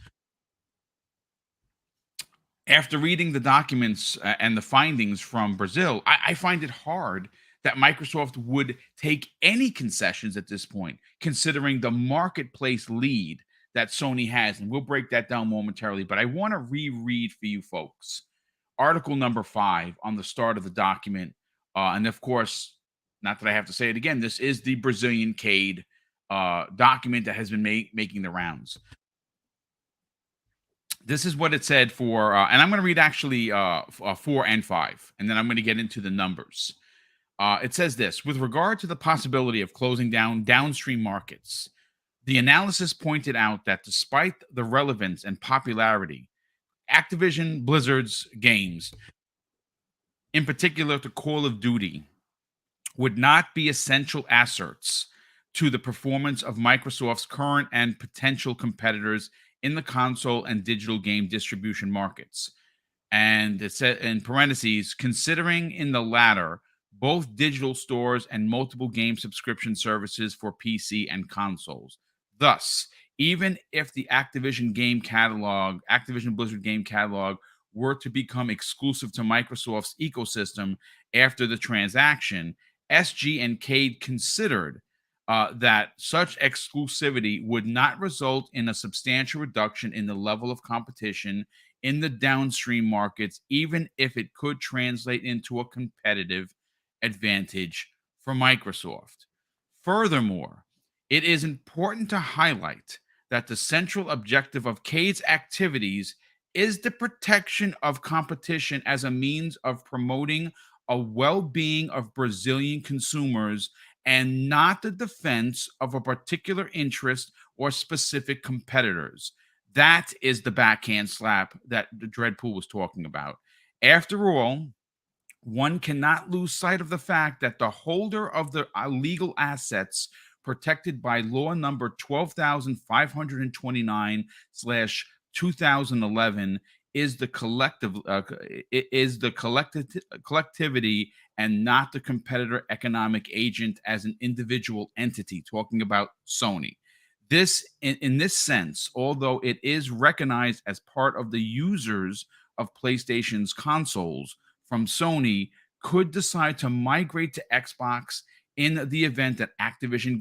After reading the documents and the findings from Brazil, I find it hard that Microsoft would take any concessions at this point, considering the marketplace lead that Sony has, and we'll break that down momentarily. But I want to reread for you folks article number 5 on the start of the document. And of course, not that I have to say it again, this is the Brazilian CADE document that has been making the rounds. This is what it said for, and I'm going to read actually 4 and 5, and then I'm going to get into the numbers. It says this: with regard to the possibility of closing down downstream markets, the analysis pointed out that despite the relevance and popularity, Activision Blizzard's games, in particular to Call of Duty, would not be essential assets to the performance of Microsoft's current and potential competitors in the console and digital game distribution markets. And it said in parentheses, considering in the latter both digital stores and multiple game subscription services for PC and consoles. Thus, even if the Activision Blizzard game catalog were to become exclusive to Microsoft's ecosystem after the transaction, SG and CADE considered that such exclusivity would not result in a substantial reduction in the level of competition in the downstream markets, even if it could translate into a competitive advantage for Microsoft. Furthermore, it is important to highlight that the central objective of CADE's activities is the protection of competition as a means of promoting a well-being of Brazilian consumers and not the defense of a particular interest or specific competitors. That is the backhand slap that the Dreadpool was talking about. After all, one cannot lose sight of the fact that the holder of the legal assets protected by law number 12,529/2011 is the collectivity and not the competitor economic agent as an individual entity, talking about Sony. This, in this sense, although it is recognized as part of the users of PlayStation's consoles from Sony, could decide to migrate to Xbox in the event that Activision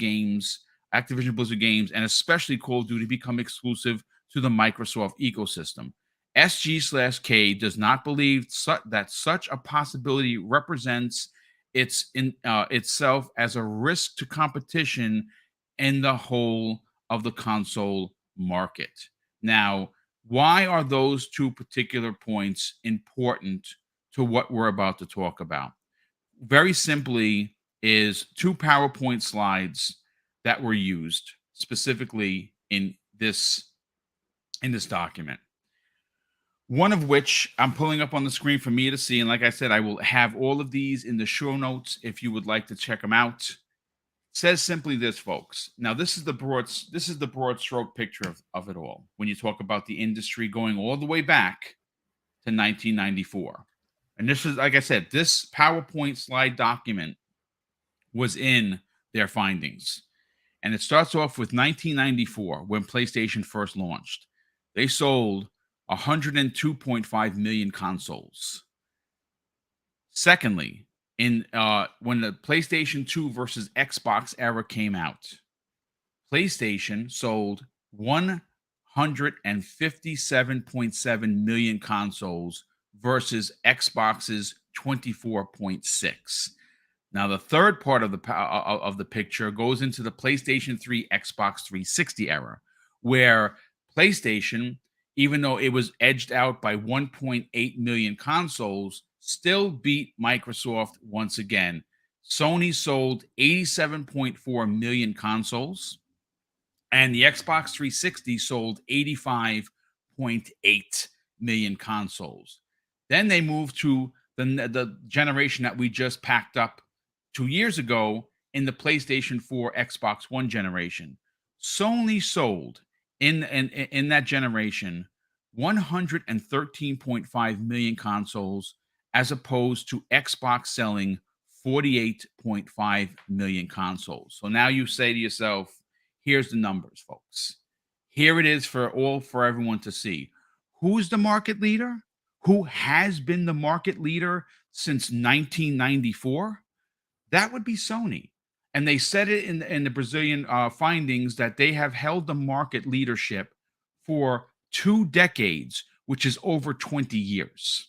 Blizzard games, and especially Call of Duty, become exclusive to the Microsoft ecosystem. SG/CADE does not believe that such a possibility represents itself as a risk to competition in the whole of the console market. Now, why are those two particular points important to what we're about to talk about? Very simply, is 2 PowerPoint slides that were used specifically in this document. One of which I'm pulling up on the screen for me to see. And like I said, I will have all of these in the show notes if you would like to check them out. It says simply this, folks. Now, this is the broad stroke picture of it all. When you talk about the industry going all the way back to 1994. And this is, like I said, this PowerPoint slide document was in their findings. And it starts off with 1994, when PlayStation first launched. They sold 102.5 million consoles. Secondly, when the PlayStation 2 versus Xbox era came out, PlayStation sold 157.7 million consoles versus Xbox's 24.6. Now, the third part of the picture goes into the PlayStation 3, Xbox 360 era, where PlayStation, even though it was edged out by 1.8 million consoles, still beat Microsoft once again. Sony sold 87.4 million consoles, and the Xbox 360 sold 85.8 million consoles. Then they moved to the generation that we just packed up 2 years ago in the PlayStation 4, Xbox One generation. Sony sold in that generation 113.5 million consoles, as opposed to Xbox selling 48.5 million consoles. So now you say to yourself, here's the numbers, folks. Here it is for everyone to see. Who's the market leader? Who has been the market leader since 1994? That would be Sony. And they said it in the Brazilian findings that they have held the market leadership for 2 decades, which is over 20 years.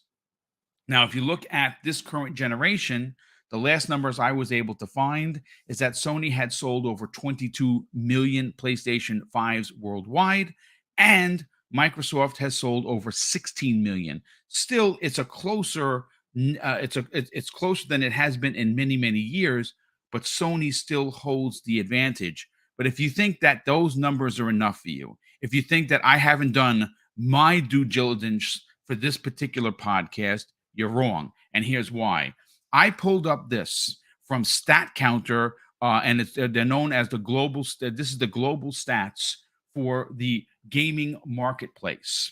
Now, if you look at this current generation, the last numbers I was able to find is that Sony had sold over 22 million PlayStation 5s worldwide, and Microsoft has sold over 16 million. Still, it's a closer, it's closer than it has been in many, many years, but Sony still holds the advantage. But if you think that those numbers are enough for you, if you think that I haven't done my due diligence for this particular podcast, you're wrong. And here's why. I pulled up this from Stat Counter, and they're known as the global. This is the global stats for the gaming marketplace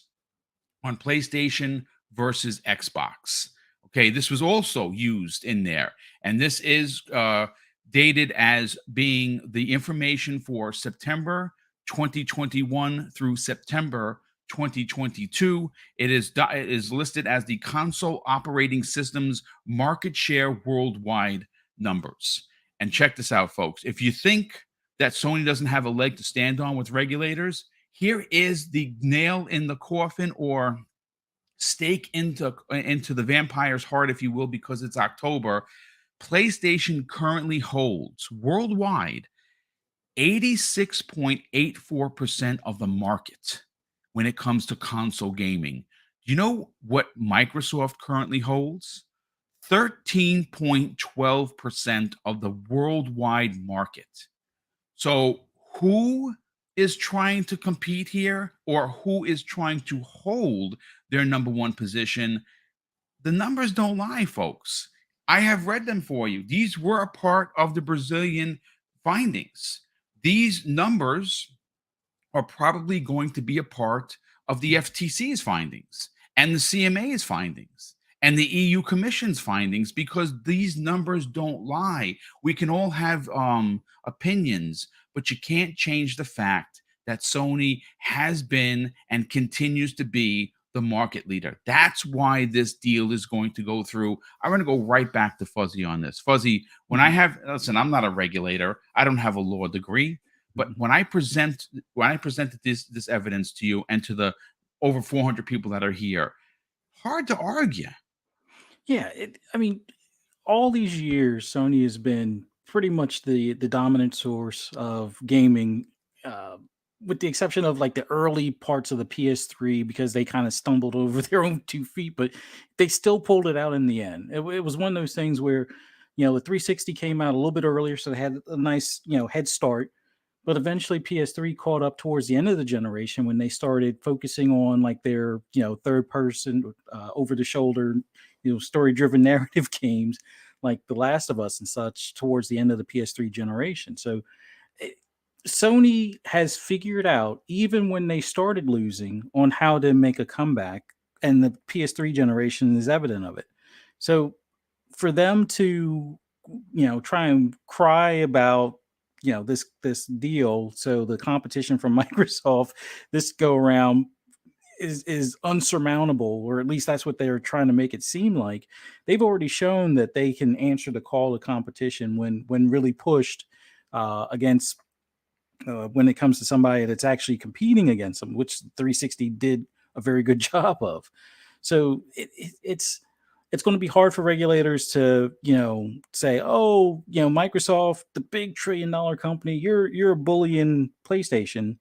on PlayStation versus Xbox. Okay, this was also used in there, and this is dated as being the information for September 2021 through September 2022. It is listed as the console operating systems market share worldwide numbers. And check this out, folks. If you think that Sony doesn't have a leg to stand on with regulators, here is the nail in the coffin, or stake into the vampire's heart, if you will, because it's October. PlayStation currently holds worldwide 86.84% of the market when it comes to console gaming. Do you know what Microsoft currently holds? 13.12% of the worldwide market. So who is trying to compete here, or who is trying to hold their number one position? The numbers don't lie, folks. I have read them for you. These were a part of the Brazilian findings. These numbers are probably going to be a part of the FTC's findings and the CMA's findings and the EU Commission's findings, because these numbers don't lie. We can all have opinions, but you can't change the fact that Sony has been and continues to be the market leader. That's why this deal is going to go through. I'm going to go right back to Fuzzy on this. Fuzzy, when I have, listen, I'm not a regulator. I don't have a law degree, but when I presented this evidence to you and to the over 400 people that are here, hard to argue. Yeah, I mean, all these years, Sony has been pretty much the dominant source of gaming, with the exception of like the early parts of the PS3, because they kind of stumbled over their own 2 feet, but they still pulled it out in the end. It was one of those things where, the 360 came out a little bit earlier, so they had a nice, head start. But eventually PS3 caught up towards the end of the generation when they started focusing on like their, third person, over the shoulder, story driven narrative games like The Last of Us and such towards the end of the PS3 generation. So Sony has figured out, even when they started losing, on how to make a comeback, and the PS3 generation is evident of it. So for them to, try and cry about, this deal, so the competition from Microsoft this go around is unsurmountable, or at least that's what they're trying to make it seem like. They've already shown that they can answer the call of competition when really pushed, against when it comes to somebody that's actually competing against them, which 360 did a very good job of. So it's going to be hard for regulators to, say, oh, Microsoft, the big $1 trillion company, you're bullying PlayStation.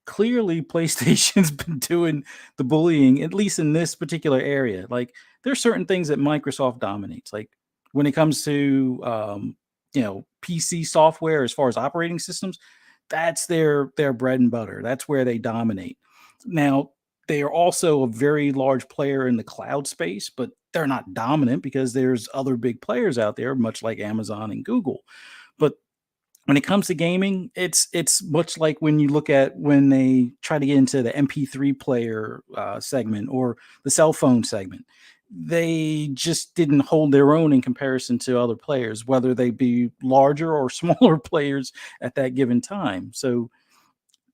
Clearly PlayStation's been doing the bullying, at least in this particular area. Like, there's certain things that Microsoft dominates. Like when it comes to PC software, as far as operating systems, that's their bread and butter. That's where they dominate. Now, they are also a very large player in the cloud space, but they're not dominant because there's other big players out there, much like Amazon and Google. But when it comes to gaming, it's much like when you look at when they try to get into the MP3 player segment or the cell phone segment. They just didn't hold their own in comparison to other players, whether they be larger or smaller players at that given time. So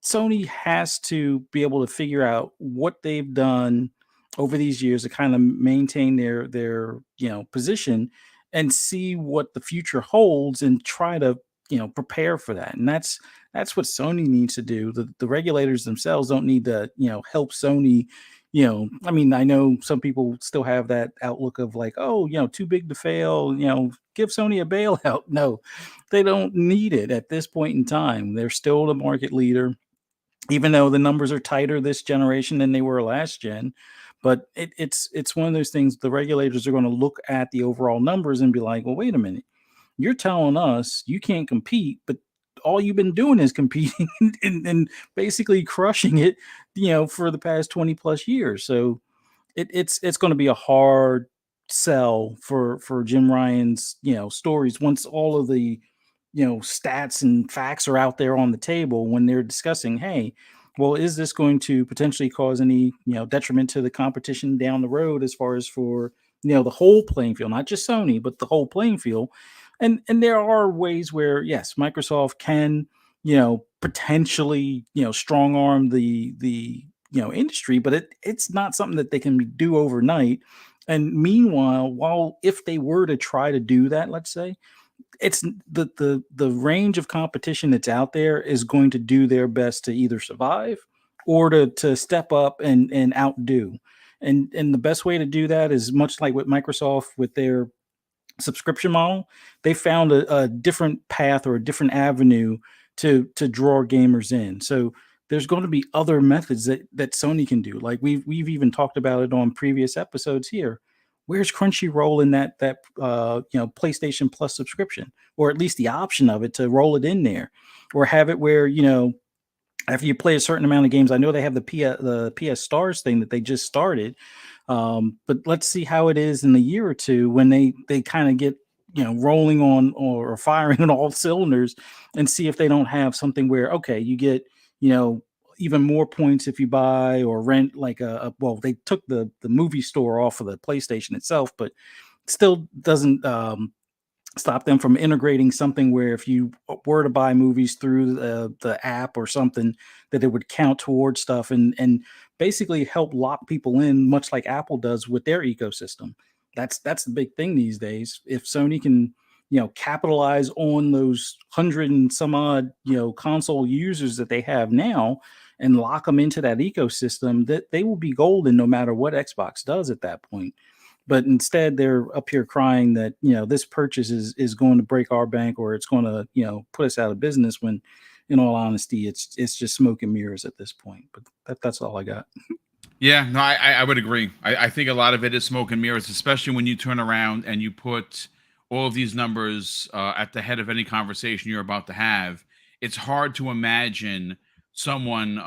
Sony has to be able to figure out what they've done over these years to kind of maintain their position, and see what the future holds, and try to prepare for that. And that's what Sony needs to do. The regulators themselves don't need to, help Sony. I mean, I know some people still have that outlook of like, oh, too big to fail, give Sony a bailout. No, they don't need it at this point in time. They're still the market leader, even though the numbers are tighter this generation than they were last gen. But it's one of those things. The regulators are going to look at the overall numbers and be like, well, wait a minute, you're telling us you can't compete, but all you've been doing is competing and basically crushing it, for the past 20 plus years. So it's going to be a hard sell for Jim Ryan's, stories once all of the, stats and facts are out there on the table when they're discussing, hey, well, is this going to potentially cause any, detriment to the competition down the road as far as for, the whole playing field, not just Sony, but the whole playing field. And there are ways where, yes, Microsoft can, potentially, strong arm the industry, but it's not something that they can do overnight. And meanwhile, while if they were to try to do that, let's say, it's the range of competition that's out there is going to do their best to either survive or to step up and outdo. And the best way to do that is much like with Microsoft with their subscription model. They found a different path or a different avenue to draw gamers in. So there's going to be other methods that Sony can do. Like we've even talked about it on previous episodes here. Where's Crunchyroll in that PlayStation Plus subscription, or at least the option of it to roll it in there, or have it where after you play a certain amount of games. I know they have the PS Stars thing that they just started, but let's see how it is in a year or two when they kind of get rolling on or firing on all cylinders, and see if they don't have something where okay, you get even more points if you buy or rent like well, they took the movie store off of the PlayStation itself, but still doesn't stop them from integrating something where if you were to buy movies through the app or something, that it would count towards stuff and basically help lock people in, much like Apple does with their ecosystem. That's the big thing these days. If Sony can capitalize on those 100 and some odd console users that they have now and lock them into that ecosystem, that they will be golden no matter what Xbox does at that point. But instead, they're up here crying that this purchase is going to break our bank, or it's going to put us out of business. When, in all honesty, it's just smoke and mirrors at this point. But that's all I got. Yeah, no, I would agree. I think a lot of it is smoke and mirrors, especially when you turn around and you put all of these numbers at the head of any conversation you're about to have. It's hard to imagine someone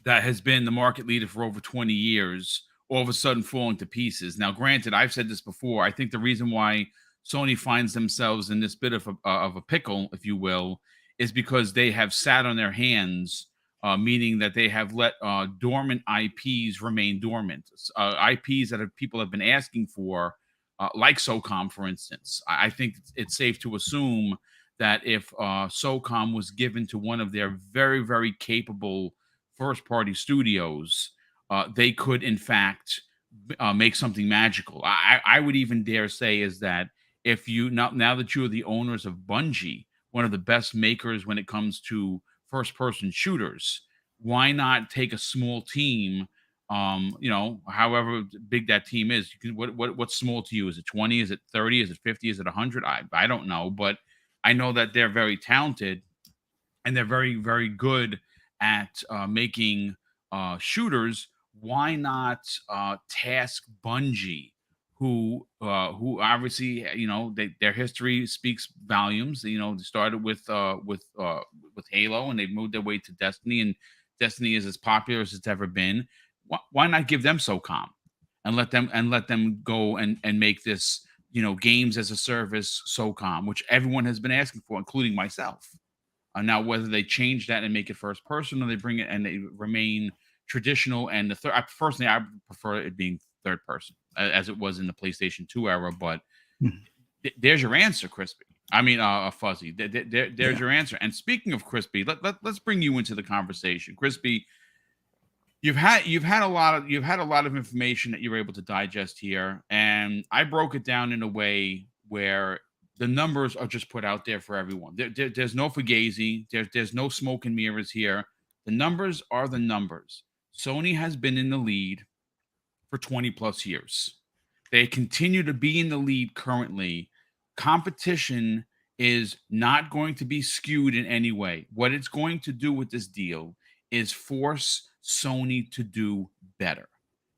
that has been the market leader for over 20 years all of a sudden falling to pieces. Now, granted, I've said this before. I think the reason why Sony finds themselves in this bit of a pickle, if you will, is because they have sat on their hands, meaning that they have let dormant IPs remain dormant. IPs that people have been asking for, like SOCOM, for instance. I think it's safe to assume that if SOCOM was given to one of their very, very capable first-party studios, they could, in fact, make something magical. I would even dare say is that if you now that you are the owners of Bungie, one of the best makers when it comes to first-person shooters, why not take a small team? However big that team is, you can, what's small to you? Is it 20? Is it 30? Is it 50? Is it 100? I don't know, but I know that they're very talented and they're very, very good at making shooters. Why not task Bungie, who obviously their history speaks volumes. They started with Halo, and they've moved their way to Destiny, and Destiny is as popular as it's ever been. Why not give them SOCOM and let them go and make this games as a service SOCOM, which everyone has been asking for, including myself. Now, whether they change that and make it first person, or they bring it and they remain traditional, and I prefer it being third person as it was in the PlayStation 2 era. But there's your answer, Crispy. I mean, Fuzzy. There's your answer. And speaking of Crispy, let's bring you into the conversation, Crispy. You've had a lot of information that you were able to digest here, and I broke it down in a way where the numbers are just put out there for everyone. There's no fugazi. There's no smoke and mirrors here. The numbers are the numbers. Sony has been in the lead for 20 plus years. They continue to be in the lead currently. Competition is not going to be skewed in any way. What it's going to do with this deal is force Sony to do better.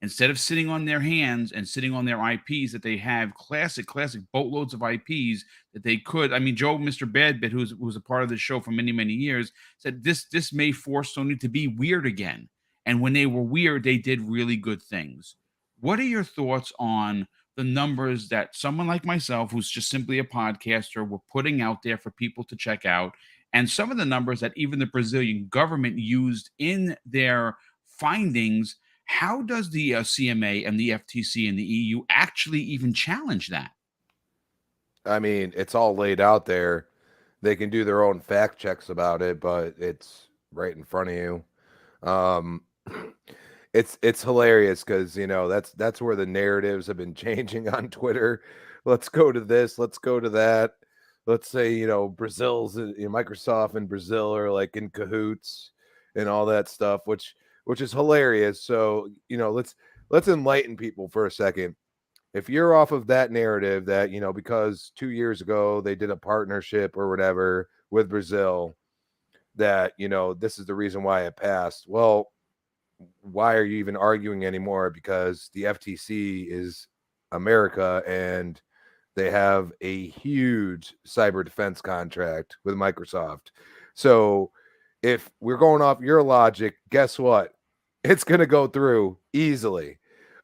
Instead of sitting on their hands and sitting on their IPs that they have, classic boatloads of IPs that they could. I mean, Joe, Mr. Badbit, who's a part of the show for many, many years, said this may force Sony to be weird again. And when they were weird, they did really good things. What are your thoughts on the numbers that someone like myself, who's just simply a podcaster, were putting out there for people to check out, and some of the numbers that even the Brazilian government used in their findings? How does the CMA and the FTC and the EU actually even challenge that? I mean, it's all laid out there. They can do their own fact checks about it, but it's right in front of you. It's hilarious because that's where the narratives have been changing on Twitter. Let's go to this, let's go to that. Let's say Brazil's Microsoft and Brazil are like in cahoots and all that stuff, which is hilarious. So let's enlighten people for a second. If you're off of that narrative that because 2 years ago they did a partnership or whatever with Brazil, that this is the reason why it passed. Well, why are you even arguing anymore? Because the FTC is America and they have a huge cyber defense contract with Microsoft. So if we're going off your logic, guess what? It's going to go through easily.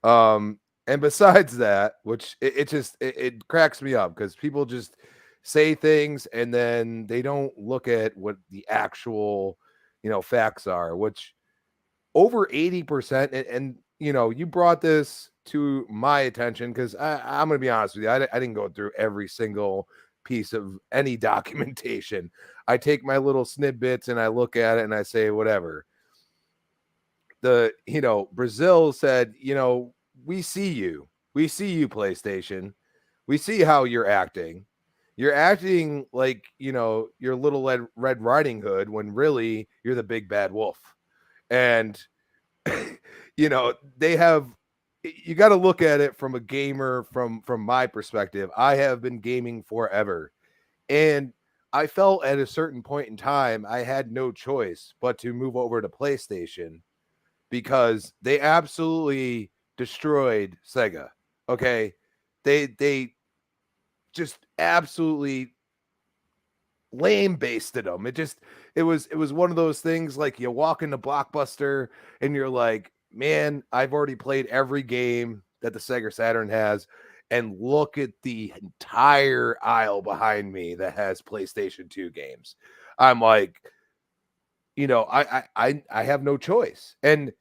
And besides that, which it cracks me up because people just say things and then they don't look at what the actual, facts are, which over 80%. And you brought this to my attention because I'm going to be honest with you. I didn't go through every single piece of any documentation. I take my little snippets and I look at it and I say, whatever. Brazil said, we see you, PlayStation. We see how you're acting. You're acting like, your little Red Riding Hood when really you're the big bad wolf. And, they have, you got to look at it from a gamer, from my perspective. I have been gaming forever. And I felt at a certain point in time, I had no choice but to move over to PlayStation because they absolutely destroyed Sega. Okay. They just absolutely lame-basted them. It was one of those things like you walk into Blockbuster and you're like, man, I've already played every game that the Sega Saturn has, and look at the entire aisle behind me that has PlayStation 2 games. I'm like, I have no choice. And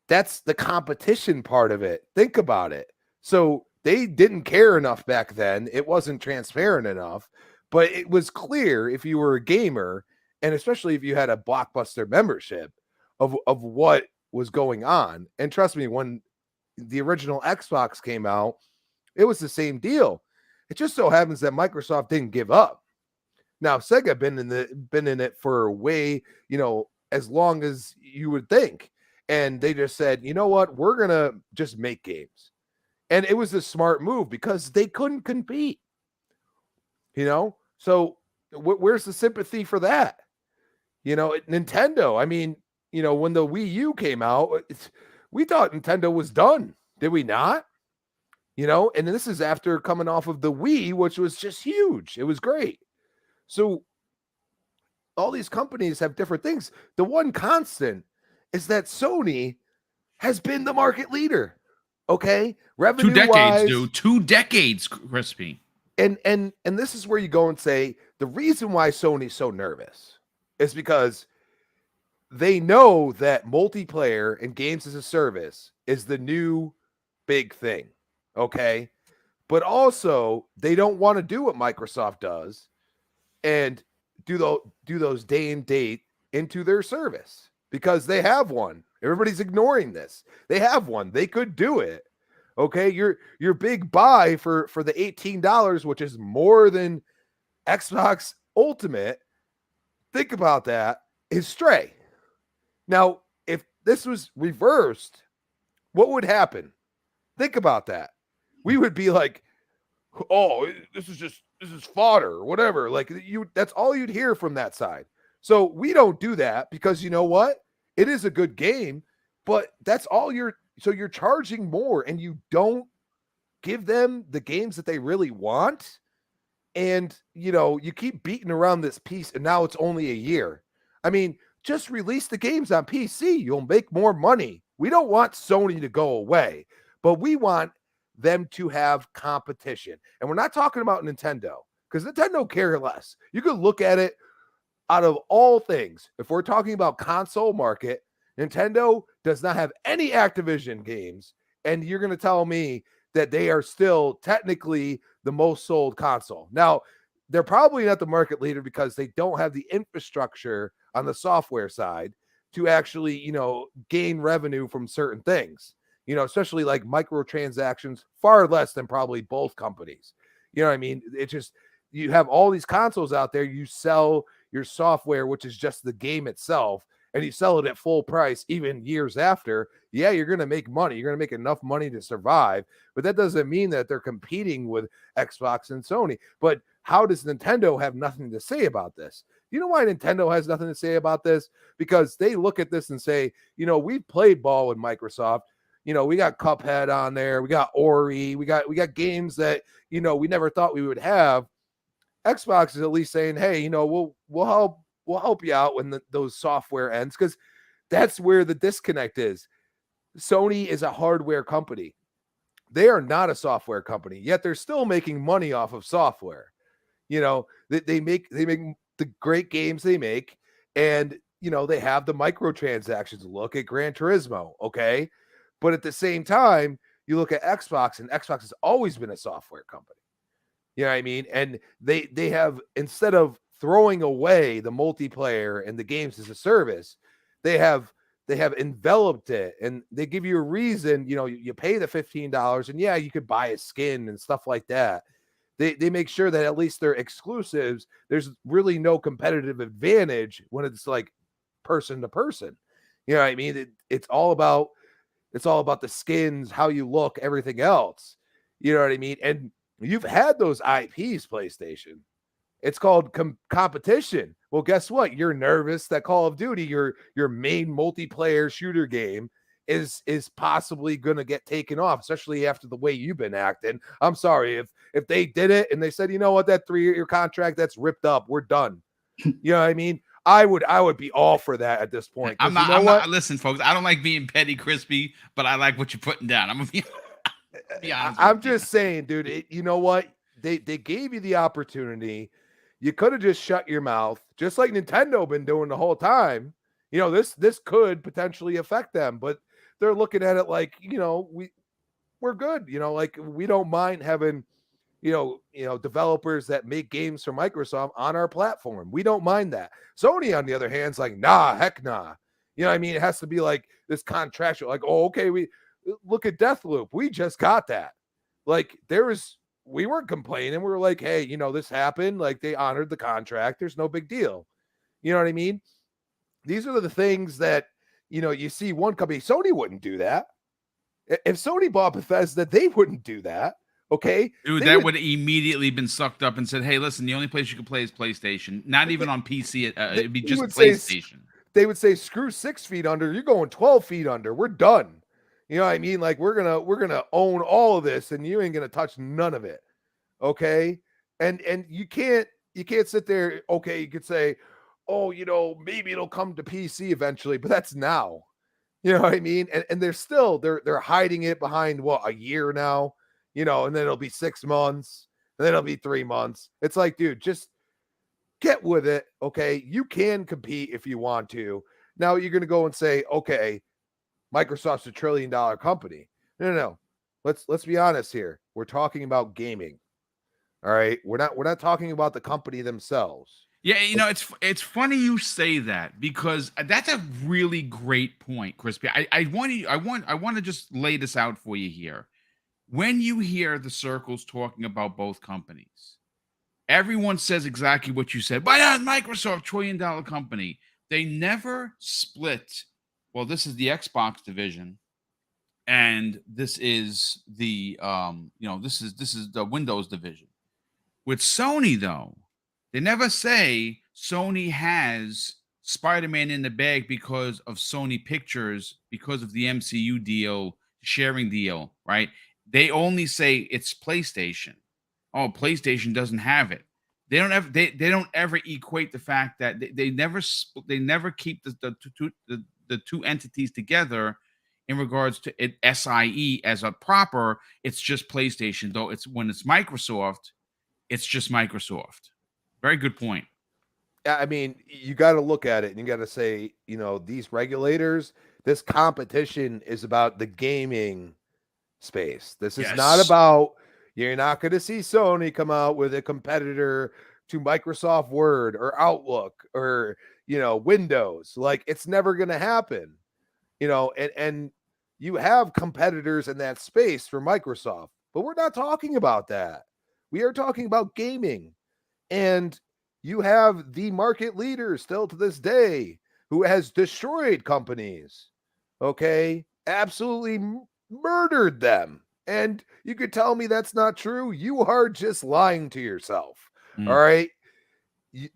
that's the competition part of it. Think about it. So they didn't care enough back then. It wasn't transparent enough, but it was clear if you were a gamer, and especially if you had a Blockbuster membership, of what was going on. And trust me, when the original Xbox came out, it was the same deal. It just so happens that Microsoft didn't give up. Now, Sega been in it for way, as long as you would think. And they just said, you know what, we're going to just make games. And it was a smart move because they couldn't compete. So where's the sympathy for that? Nintendo, I mean, when the Wii U came out, we thought Nintendo was done. Did we not? And this is after coming off of the Wii, which was just huge. It was great. So all these companies have different things. The one constant is that Sony has been the market leader. Okay. Revenue 2 decades, wise, dude. 2 decades, Crispy. And this is where you go and say the reason why Sony's so nervous is because they know that multiplayer and games as a service is the new big thing. Okay. But also they don't want to do what Microsoft does and do those day and date into their service because they have one. Everybody's ignoring this. They have one. They could do it. Okay, your big buy for the $18, which is more than Xbox Ultimate, think about that, is Stray. Now, if this was reversed, what would happen? Think about that. We would be like, oh, this is fodder or whatever. Like that's all you'd hear from that side. So we don't do that because you know what? It is a good game, but that's all you're charging more and you don't give them the games that they really want. And you keep beating around this piece and now it's only a year. I mean, just release the games on PC. You'll make more money. We don't want Sony to go away, but we want them to have competition. And we're not talking about Nintendo because Nintendo care less. You could look at it out of all things. If we're talking about console market, Nintendo does not have any Activision games. And you're going to tell me that they are still technically the most sold console. Now, they're probably not the market leader because they don't have the infrastructure on the software side to actually, gain revenue from certain things, especially like microtransactions, far less than probably both companies. You know what I mean? It's just, you have all these consoles out there, you sell your software, which is just the game itself, and you sell it at full price even years after. Yeah, you're going to make money. You're going to make enough money to survive, but that doesn't mean that they're competing with Xbox and Sony. But how does Nintendo have nothing to say about this? You know why Nintendo has nothing to say about this? Because they look at this and say, we've played ball with Microsoft. We got Cuphead on there. We got Ori. We got games that, we never thought we would have. Xbox is at least saying, hey, we'll help you out when those software ends, because that's where the disconnect is. Sony is a hardware company. They are not a software company, yet they're still making money off of software. They make the great games they make, and they have the microtransactions. Look at Gran Turismo, okay? But at the same time, you look at Xbox, and Xbox has always been a software company. You know what I mean? And they have, instead of throwing away the multiplayer and the games as a service, they have enveloped it, and they give you a reason. You pay the $15, and yeah, you could buy a skin and stuff like that. They make sure that at least they're exclusives. There's really no competitive advantage when it's like person to person. You know what I mean? It's all about the skins, how you look, everything else. You know what I mean? And you've had those IPs, PlayStation. It's called competition. Well, guess what? You're nervous that Call of Duty, your main multiplayer shooter game, is possibly going to get taken off, especially after the way you've been acting. I'm sorry if they did it and they said, you know what, that 3-year contract, that's ripped up, we're done. You know what I mean? I would be all for that at this point. I'm not. You know what? Listen, folks, I don't like being petty, crispy, but I like what you're putting down. I'm gonna be honest. I'm just saying, dude. You know what? They gave you the opportunity. You could have just shut your mouth, just like Nintendo been doing the whole time. This could potentially affect them, but they're looking at it like, we're good. Like we don't mind having, developers that make games for Microsoft on our platform. We don't mind that. Sony, on the other hand, is like, nah, heck nah. You know what I mean? It has to be like this contractual, like, oh, okay, we look at Deathloop. We just got that. Like we weren't complaining. We were like, hey, this happened. Like they honored the contract. There's no big deal. You know what I mean? These are the things that, you see one company. Sony wouldn't do that. If Sony bought Bethesda, they wouldn't do that. Okay. Dude, that would have immediately been sucked up and said, hey, listen, the only place you can play is PlayStation. Not even on PC. It'd be just PlayStation. They would say, screw 6 feet under. You're going 12 feet under. We're done. You know what I mean? Like we're gonna own all of this, and you ain't gonna touch none of it. Okay. And you can't sit there. Okay, you could say, oh, maybe it'll come to PC eventually, but that's now. You know what I mean? And they're hiding it behind a year now, and then it'll be 6 months, and then it'll be 3 months. It's like, dude, just get with it. Okay. You can compete if you want to. Now you're going to go and say, okay, Microsoft's $1 trillion company. No. Let's be honest here. We're talking about gaming. All right. We're not talking about the company themselves. Yeah, it's funny you say that, because that's a really great point, Crispy. I want to just lay this out for you here. when you hear the circles talking about both companies, everyone says exactly what you said. Why not Microsoft, $1 trillion company? They never split. Well, this is the Xbox division, and this is the this is the Windows division. With Sony, though, they never say Sony has Spider-Man in the bag because of Sony Pictures, because of the MCU deal, sharing deal, right? They only say it's PlayStation. Oh, PlayStation doesn't have it. They don't ever equate the fact that they never keep the two entities together in regards to it, SIE as a proper. It's just PlayStation, though. It's when it's Microsoft, it's just Microsoft. Very good point. I mean, you got to look at it and you got to say, these regulators, this competition is about the gaming space. This is not about, you're not going to see Sony come out with a competitor to Microsoft Word or Outlook or, Windows. Like, it's never going to happen, and you have competitors in that space for Microsoft, but we're not talking about that. We are talking about gaming. And you have the market leader still to this day who has destroyed companies. Okay. Absolutely murdered them. And you could tell me that's not true. You are just lying to yourself. All right.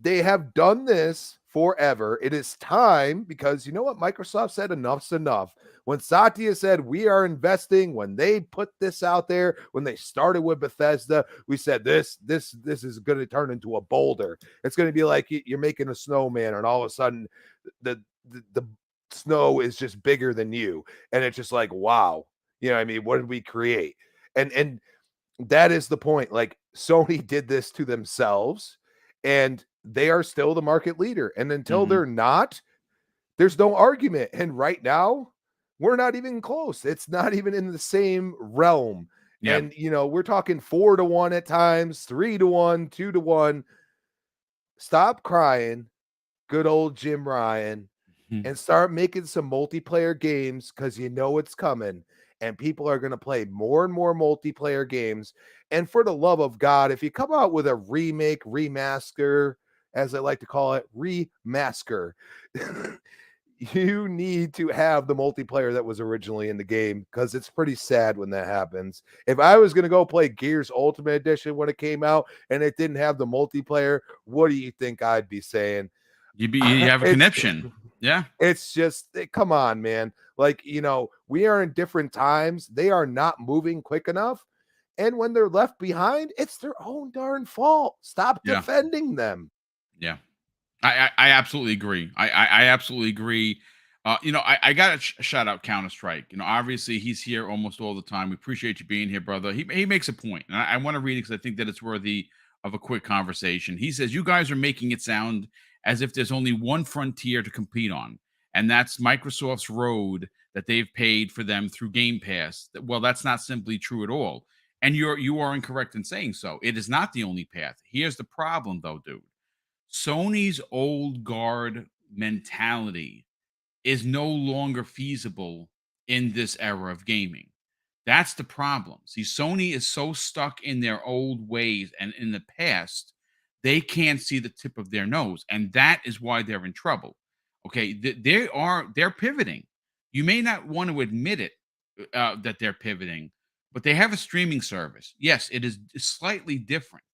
They have done this forever. It is time, because you know what? Microsoft said enough's enough. When Satya said we are investing, when they put this out there, when they started with Bethesda, we said this is going to turn into a boulder. It's going to be like you're making a snowman, and all of a sudden the snow is just bigger than you, and it's just like, wow, I mean, what did we create? And that is the point. Like, Sony did this to themselves, and they are still the market leader. And until they're not, there's no argument. And right now, we're not even close. It's not even in the same realm. Yep. And, we're talking 4-1 at times, 3-1, 2-1. Stop crying, good old Jim Ryan, and start making some multiplayer games, because it's coming. And people are going to play more and more multiplayer games. And for the love of God, if you come out with a remake, remaster, as I like to call it, remasker, you need to have the multiplayer that was originally in the game, because it's pretty sad when that happens. If I was going to go play Gears Ultimate Edition when it came out and it didn't have the multiplayer, what do you think I'd be saying? You have a conniption. Yeah. It's just, come on, man. Like, we are in different times. They are not moving quick enough. And when they're left behind, it's their own darn fault. Stop defending them. Yeah. I absolutely agree. I absolutely agree. I got to shout out Counter-Strike. Obviously he's here almost all the time. We appreciate you being here, brother. He makes a point, and I want to read it because I think that it's worthy of a quick conversation. He says, you guys are making it sound as if there's only one frontier to compete on, and that's Microsoft's road that they've paid for them through Game Pass. Well, that's not simply true at all. And you are incorrect in saying so. It is not the only path. Here's the problem, though, dude. Sony's old guard mentality is no longer feasible in this era of gaming. That's the problem. See, Sony is so stuck in their old ways and in the past, they can't see the tip of their nose, and that is why they're in trouble. Okay, they're pivoting. You may not want to admit it that they're pivoting, but they have a streaming service. Yes, it is slightly different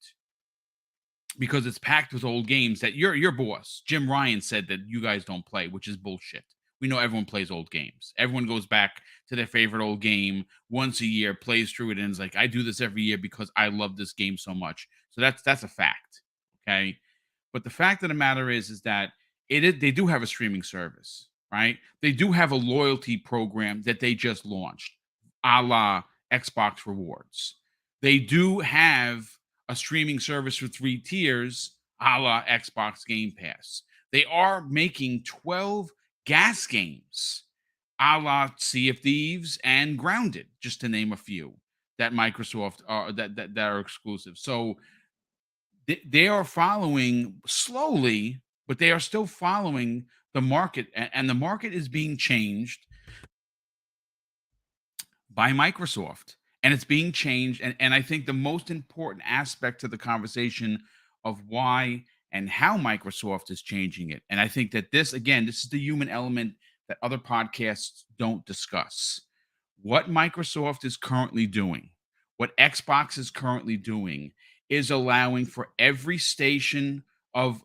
because it's packed with old games that your boss, Jim Ryan, said that you guys don't play, which is bullshit. We know everyone plays old games. Everyone goes back to their favorite old game once a year, plays through it, and is like, I do this every year because I love this game so much. So that's a fact. Okay. But the fact of the matter is that they do have a streaming service, right? They do have a loyalty program that they just launched, a la Xbox Rewards. They do have a streaming service for 3 tiers, a la Xbox Game Pass. They are making 12 gas games, a la Sea of Thieves and Grounded, just to name a few that Microsoft that are exclusive. So they are following slowly, but they are still following the market, and the market is being changed by Microsoft. and it's being changed. And I think the most important aspect to the conversation of why and how Microsoft is changing it. And I think that this is the human element that other podcasts don't discuss. What Microsoft is currently doing, what Xbox is currently doing, is allowing for every station of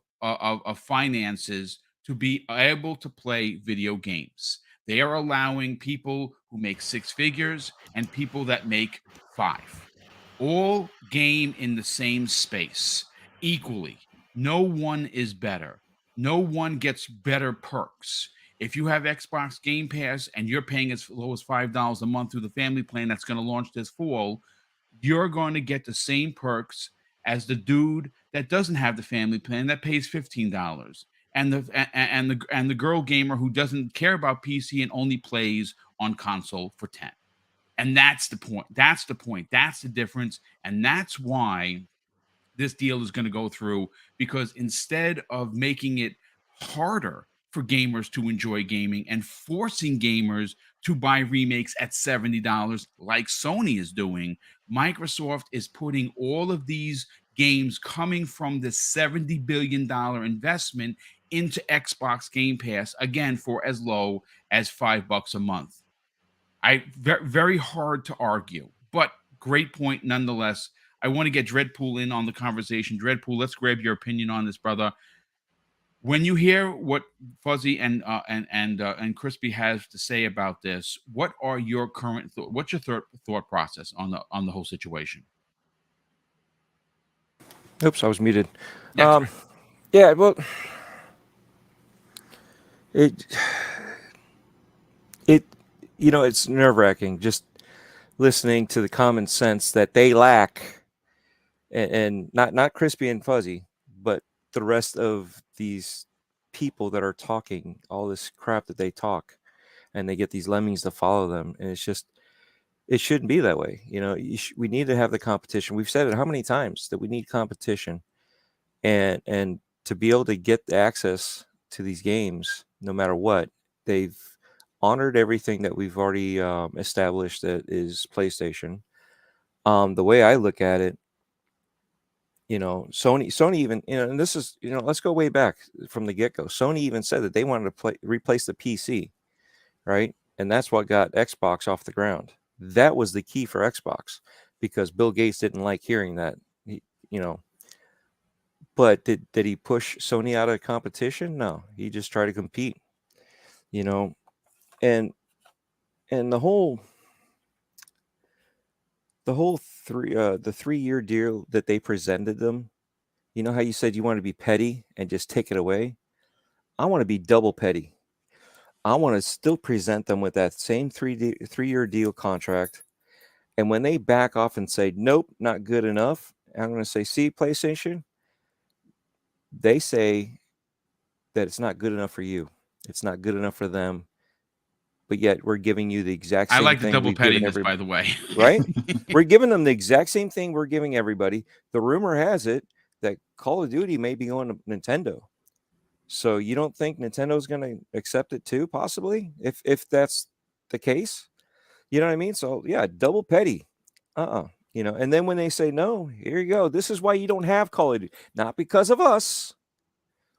finances to be able to play video games. They are allowing people who make six figures and people that make five all game in the same space equally. No one is better. No one gets better perks. If you have Xbox Game Pass and you're paying as low as $5 a month through the family plan that's going to launch this fall, you're going to get the same perks as the dude that doesn't have the family plan that pays $15, and the girl gamer who doesn't care about PC and only plays on console for 10. And that's the point. That's the point. That's the difference. And that's why this deal is going to go through, because instead of making it harder for gamers to enjoy gaming and forcing gamers to buy remakes at $70 like Sony is doing, Microsoft is putting all of these games coming from this $70 billion investment into Xbox Game Pass, again, for as low as $5 a month. Very hard to argue, but great point nonetheless. I want to get Dreadpool in on the conversation. Dreadpool, let's grab your opinion on this, brother. When you hear what Fuzzy and Crispy has to say about this, what are your current what's your thought process on the whole situation? Oops, I was muted. Right. Yeah, well, it it's nerve-wracking just listening to the common sense that they lack, and not Crispy and Fuzzy, but the rest of these people that are talking all this crap that they talk, and they get these lemmings to follow them, and it's just, it shouldn't be that way. We need to have the competition. We've said it how many times that we need competition, and to be able to get the access to these games, no matter what. They've honored everything that we've already established that is PlayStation. The way I look at it, Sony even, and this is, let's go way back from the get-go. Sony even said that they wanted to replace the PC, right? And that's what got Xbox off the ground. That was the key for Xbox, because Bill Gates didn't like hearing that, But did he push Sony out of competition? No, he just tried to compete, and the whole the 3-year deal that they presented them. You know how you said you want to be petty and just take it away? I want to be double petty. I want to still present them with that same 3-year deal contract. And when they back off and say, nope, not good enough, I'm going to say, see, PlayStation, they say that it's not good enough for you. It's not good enough for them. But yet we're giving you the exact same thing. I like the double pettiness, by the way. Right? We're giving them the exact same thing we're giving everybody. The rumor has it that Call of Duty may be going to Nintendo. So you don't think Nintendo's going to accept it too, possibly, if that's the case? You know what I mean? So yeah, double petty. And then when they say no, here you go. This is why you don't have Call of Duty. Not because of us.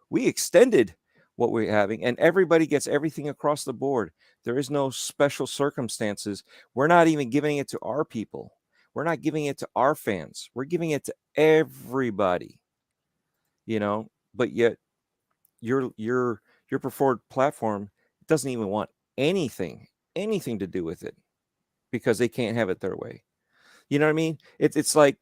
We extended what we're having, and everybody gets everything across the board. There is no special circumstances. We're not even giving it to our people. We're not giving it to our fans. We're giving it to everybody. But yet your preferred platform doesn't even want anything to do with it, because they can't have it their way. You know what I mean? It's like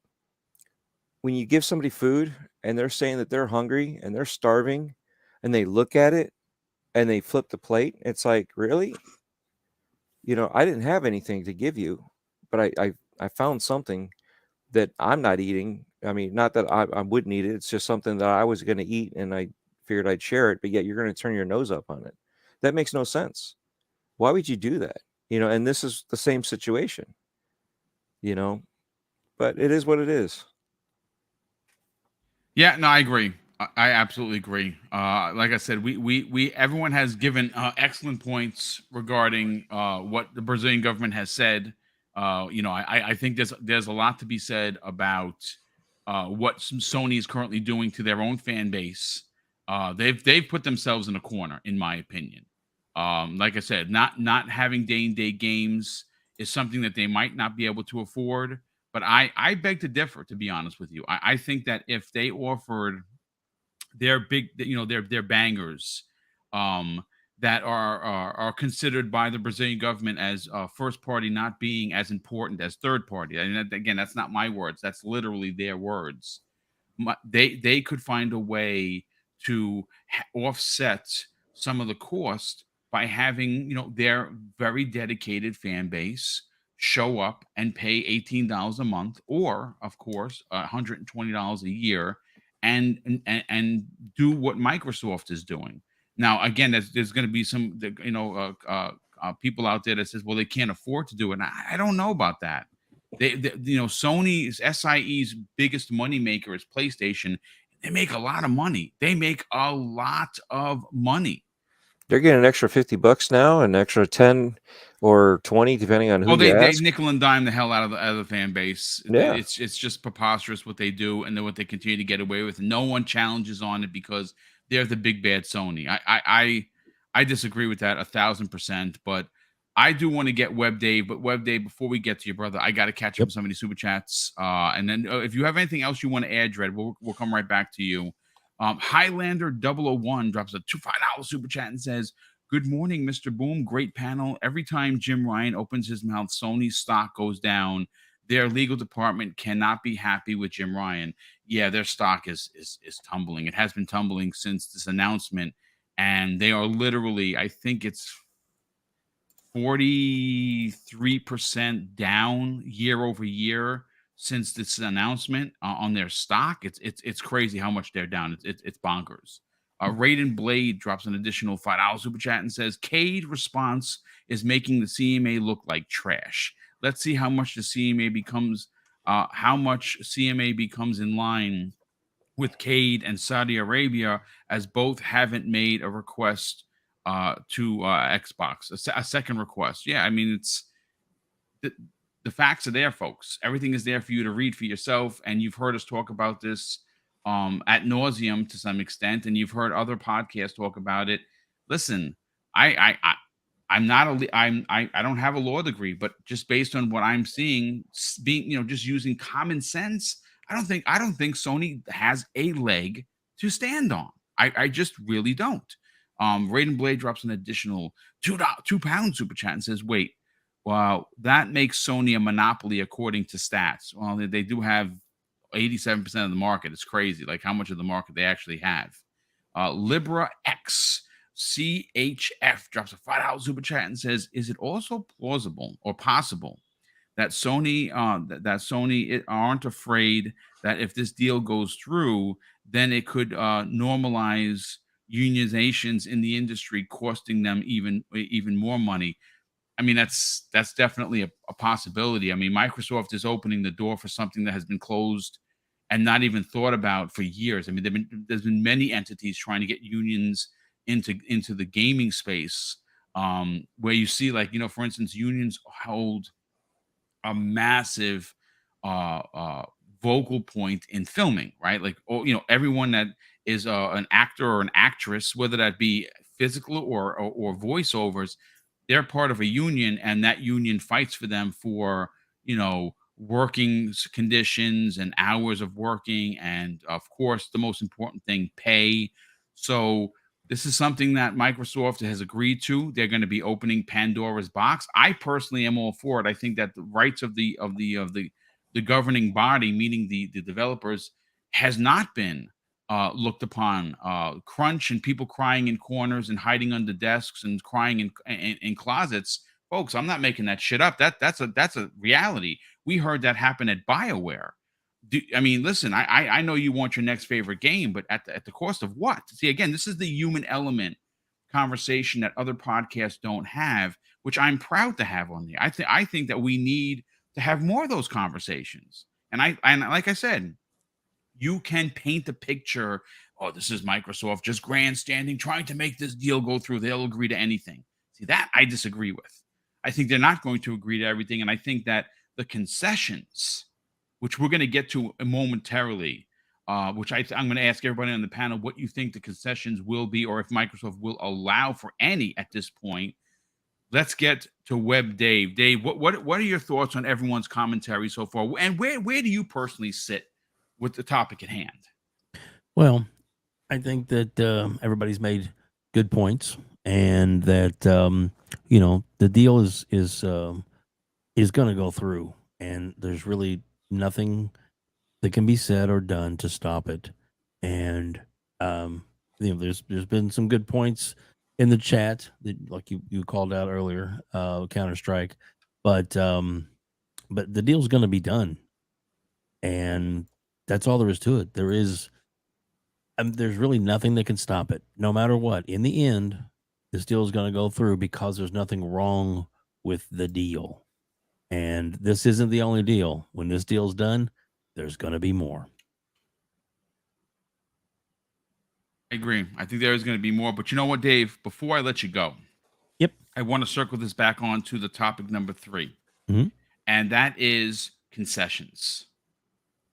when you give somebody food and they're saying that they're hungry and they're starving, and they look at it and they flip the plate. It's like, really? I didn't have anything to give you, but I found something that I'm not eating. I mean, not that I wouldn't eat it. It's just something that I was going to eat, and I figured I'd share it, but yet you're going to turn your nose up on it. That makes no sense. Why would you do that? And this is the same situation, but it is what it is. Yeah, no, I agree. I absolutely agree. Like I said, we everyone has given excellent points regarding what the Brazilian government has said I think there's a lot to be said about what Sony is currently doing to their own fan base. They've put themselves in a corner, in my opinion. Like I said, not having day-and-date games is something that they might not be able to afford. But I beg to differ, to be honest with you. I think that if they offered their big, their bangers, um, that are considered by the Brazilian government as first party, not being as important as third party. And again, that's not my words; that's literally their words. They could find a way to offset some of the cost by having their very dedicated fan base show up and pay $18 a month, or of course $120 a year, and do what Microsoft is doing. Now, again, there's going to be some people out there that says, well, they can't afford to do it. And I don't know about that. Sony's SIE's biggest moneymaker is PlayStation. They make a lot of money. They make a lot of money. They're getting an extra $50 now, an extra 10 or 20, depending on who they ask. nickel and dime the hell out of the fan base. Yeah. It's just preposterous what they do, and then what they continue to get away with. No one challenges on it because they're the big bad Sony. I disagree with that 1,000%. But I do want to get Web Dave. But Web Dave, before we get to your brother, I got to catch up with some of these super chats. And then if you have anything else you want to add, Dred, we'll come right back to you. Highlander 001 drops a $5 super chat and says, "Good morning, Mr. Boom. Great panel. Every time Jim Ryan opens his mouth, Sony's stock goes down. Their legal department cannot be happy with Jim Ryan." Yeah, their stock is tumbling. It has been tumbling since this announcement, and they are literally, I think it's 43% down year over year since this announcement on their stock. It's crazy how much they're down. It's bonkers. Raiden Blade drops an additional $5 super chat and says, "CADE response is making the CMA look like trash. Let's see how much the CMA becomes. How much CMA becomes in line with CADE and Saudi Arabia, as both haven't made a request to Xbox, a second request." Yeah, I mean, it's the facts are there, folks. Everything is there for you to read for yourself, and you've heard us talk about this at nauseum to some extent, and you've heard other podcasts talk about it. Listen, I'm not I don't have a law degree, but just based on what I'm seeing, being just using common sense, I don't think Sony has a leg to stand on. I just really don't. Raiden Blade drops an additional £2 super chat and says, "Wait, well, that makes Sony a monopoly according to stats." Well, they do have 87% of the market. It's crazy, like how much of the market they actually have. Libra X CHF drops a $5 super chat and says, "Is it also plausible or possible that Sony aren't afraid that if this deal goes through, then it could normalize unionizations in the industry, costing them even more money?" I mean, that's definitely a possibility. I mean, Microsoft is opening the door for something that has been closed and not even thought about for years. I mean, there's been many entities trying to get unions into the gaming space, where you see, like, for instance, unions hold a massive vocal point in filming, right? Like, everyone that is an actor or an actress, whether that be physical or voiceovers, they're part of a union, and that union fights for them for working conditions and hours of working, and of course the most important thing, pay. So this is something that Microsoft has agreed to. They're going to be opening Pandora's box. I personally am all for it. I think that the rights of the governing body, meaning the developers, has not been looked upon. Crunch and people crying in corners and hiding under desks and crying in closets. Folks, I'm not making that shit up. That's a reality. We heard that happen at BioWare. I mean, listen, I know you want your next favorite game, but at the cost of what? See, again, this is the human element conversation that other podcasts don't have, which I'm proud to have on here. I think that we need to have more of those conversations. And like I said, you can paint the picture. Oh, this is Microsoft just grandstanding, trying to make this deal go through. They'll agree to anything. See, that I disagree with. I think they're not going to agree to everything. And I think that the concessions, which we're going to get to momentarily, which I'm going to ask everybody on the panel what you think the concessions will be, or if Microsoft will allow for any at this point. Let's get to Web Dave. Dave, what are your thoughts on everyone's commentary so far? And where do you personally sit with the topic at hand? Well, I think that everybody's made good points, and that the deal is going to go through, and there's really nothing that can be said or done to stop it. And there's been some good points in the chat that, like you called out earlier, Counter-Strike, but the deal's going to be done, and that's all there is to it. There's really nothing that can stop it, no matter what. In the end, this deal is going to go through because there's nothing wrong with the deal, and this isn't the only deal. When this deal's done, there's going to be more. I agree. I think there is going to be more. But you know what, Dave? Before I let you go, Yep, I want to circle this back on to the topic number 3, and that is concessions.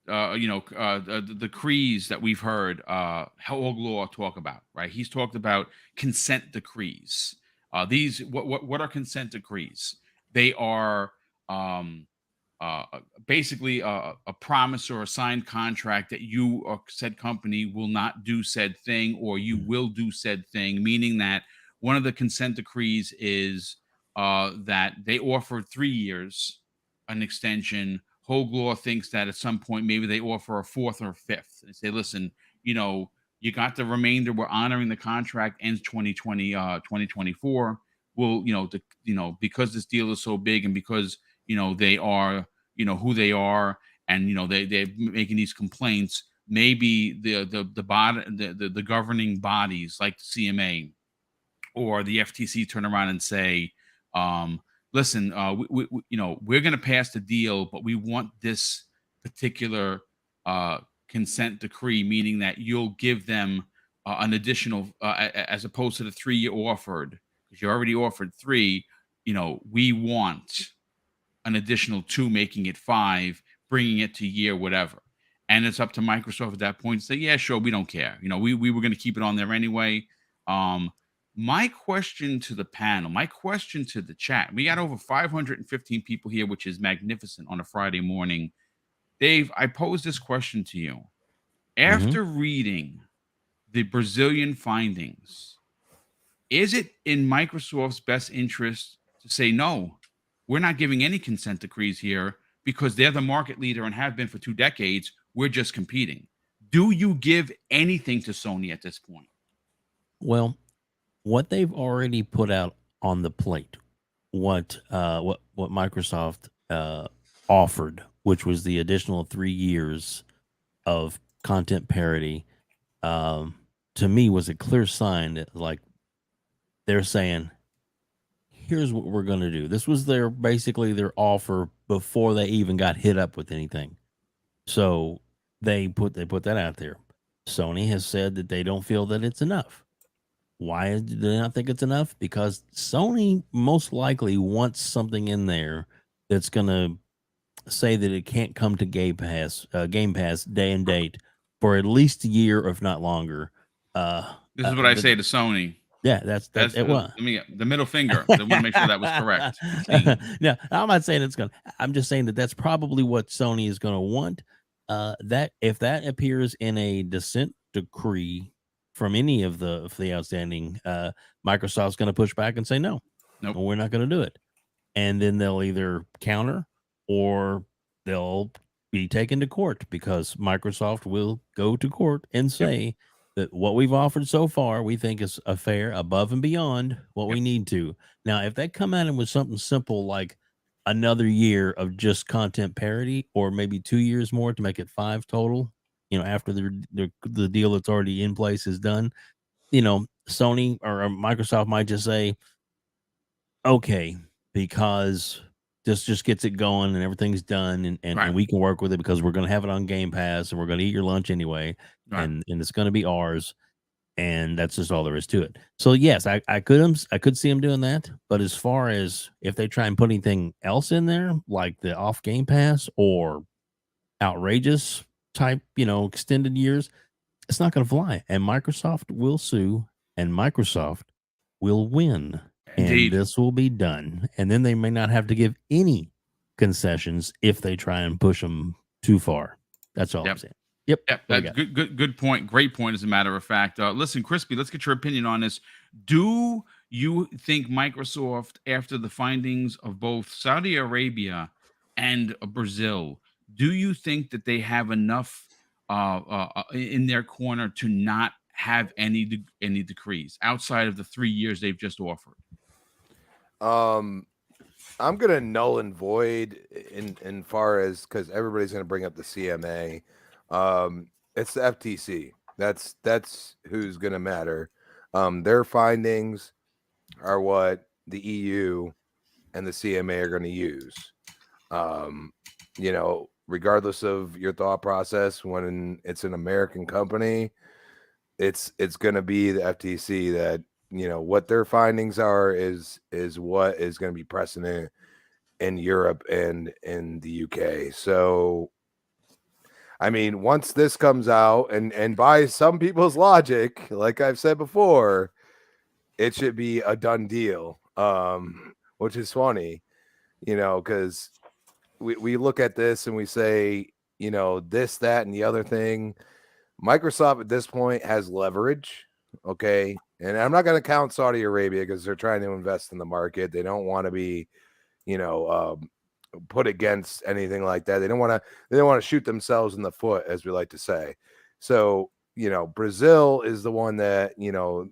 The decrees that we've heard Law talk about, right? He's talked about consent decrees. These what are consent decrees? They are basically a promise or a signed contract that you or said company will not do said thing, or you will do said thing, meaning that one of the consent decrees is that they offer 3 years an extension. Law thinks that at some point maybe they offer a 4th or 5th. They say, listen, you got the remainder. We're honoring the contract, ends 2024. Well, because this deal is so big, and because they are who they are, and they're making these complaints, maybe the governing bodies like the CMA or the FTC turn around and say, listen, we're going to pass the deal, but we want this particular consent decree, meaning that you'll give them an additional, as opposed to the 3 you offered, because you already offered 3. We want an additional 2, making it 5, bringing it to year whatever. And it's up to Microsoft at that point to say, yeah, sure, we don't care. We were going to keep it on there anyway. My question to the panel, my question to the chat, we got over 515 people here, which is magnificent on a Friday morning. Dave, I pose this question to you. After reading the Brazilian findings, is it in Microsoft's best interest to say, no, we're not giving any consent decrees here because they're the market leader and have been for 2 decades. We're just competing. Do you give anything to Sony at this point? Well, what they've already put out on the plate, what Microsoft offered, which was the additional 3 years of content parity, to me was a clear sign that, like, they're saying, here's what we're going to do. This was basically their offer before they even got hit up with anything. So they put that out there. Sony has said that they don't feel that it's enough. Why do they not think it's enough? Because Sony most likely wants something in there that's going to say that it can't come to Game Pass day and date for at least a year, if not longer. This is what I say to Sony. Yeah, that's it. Let me get the middle finger. I want to make sure that was correct. No, I'm not saying it's going to. I'm just saying that that's probably what Sony is going to want. That if that appears in a dissent decree from any of the outstanding, Microsoft's going to push back and say no, we're not going to do it, and then they'll either counter or they'll be taken to court, because Microsoft will go to court and say that what we've offered so far we think is a fair, above and beyond what we need to. Now, if they come at him with something simple like another year of just content parity, or maybe 2 years more to make it 5 total, after the deal that's already in place is done, Sony or Microsoft might just say, okay, because this just gets it going and everything's done, and we can work with it because we're going to have it on Game Pass and we're going to eat your lunch anyway, and it's going to be ours. and that's just all there is to it. So yes, I could see them doing that, but as far as if they try and put anything else in there, like the off Game Pass or outrageous type, extended years, it's not going to fly. And Microsoft will sue, and Microsoft will win, and Indeed. this will be done. And then they may not have to give any concessions if they try and push them too far. That's all I'm saying. Yep. Yeah, that's good point. Great point, as a matter of fact. Listen, Crispy, let's get your opinion on this. Do you think Microsoft, after the findings of both Saudi Arabia and Brazil, do you think that they have enough in their corner to not have any decrees outside of the 3 years they've just offered? I'm gonna null and void in far as, because everybody's gonna bring up the CMA. It's the FTC. That's who's gonna matter. Their findings are what the EU and the CMA are gonna use. Regardless of your thought process, when it's an American company, it's gonna be the FTC that, what their findings are is what is going to be precedent in Europe and in the UK. So, I mean, once this comes out, and by some people's logic, like I've said before, it should be a done deal, which is funny, because we look at this and we say, this, that, and the other thing. Microsoft at this point has leverage, okay? And I'm not going to count Saudi Arabia because they're trying to invest in the market. They don't want to be, put against anything like that. They don't want to shoot themselves in the foot, as we like to say. So, Brazil is the one that,